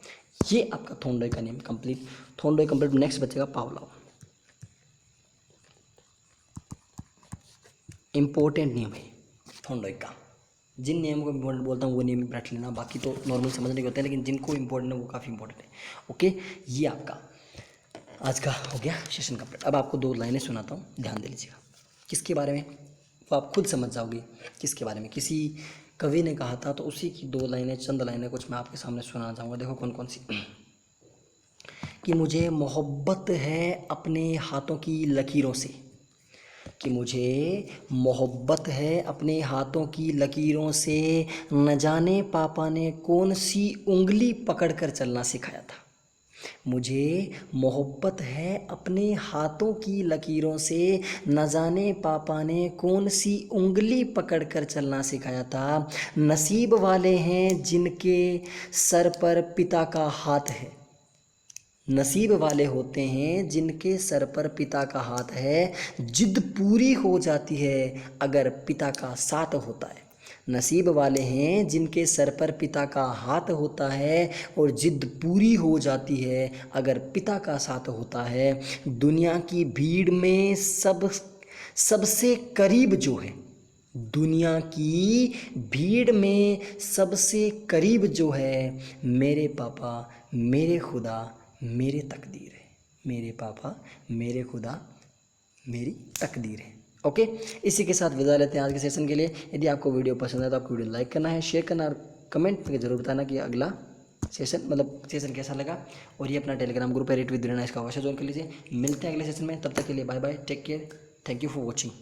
ये आपका थोंडोई का नियम कंप्लीट। थोंडोई कंप्लीट। नेक्स्ट बचेगा पावलोव। इंपॉर्टेंट नियम है थोंडोई का, जिन नियमों को इंपॉर्टेंट बोलता हूँ वो नियम रख लेना, बाकी तो नॉर्मल समझने के होते हैं, लेकिन जिनको इंपॉर्टेंट है वो काफ़ी इंपॉर्टेंट है। ओके, ये आपका आज का हो गया सेशन कंप्लीट। अब आपको 2 लाइनें सुनाता हूँ, ध्यान दे लीजिएगा। किसके बारे में, वो आप खुद समझ जाओगे किसके बारे में। किसी कवि ने कहा था, तो उसी की 2 लाइनें, चंद लाइनें कुछ मैं आपके सामने सुनाना चाहूँगा। देखो कौन कौन सी। कि मुझे मोहब्बत है अपने हाथों की लकीरों से, कि मुझे मोहब्बत है अपने हाथों की लकीरों से, न जाने पापा ने कौन सी उंगली पकड़कर चलना सिखाया था। मुझे मोहब्बत है अपने हाथों की लकीरों से, न जाने पापा ने कौन सी उंगली पकड़कर चलना सिखाया था। नसीब वाले हैं जिनके सर पर पिता का हाथ है, नसीब वाले होते हैं जिनके सर पर पिता का हाथ है। जिद पूरी हो जाती है अगर पिता का साथ होता है। नसीब वाले हैं जिनके सर पर पिता का हाथ होता है और जिद पूरी हो जाती है अगर पिता का साथ होता है। दुनिया की भीड़ में सबसे करीब जो है, दुनिया की भीड़ में सबसे करीब जो है, मेरे पापा, मेरे खुदा, मेरे तकदीर है। मेरे पापा, मेरे खुदा, मेरी तकदीर है। ओके, इसी के साथ विदा लेते हैं आज के सेशन के लिए। यदि आपको वीडियो पसंद है तो आपको वीडियो लाइक करना है, शेयर करना और कमेंट करके जरूर बताना कि अगला सेशन कैसा लगा। और ये अपना टेलीग्राम ग्रुप है रेट विद रेना, इसका अवश्य ज्वाइन कर लीजिए। मिलते हैं अगले सेशन में, तब तक के लिए bye bye, take care, thank you for watching.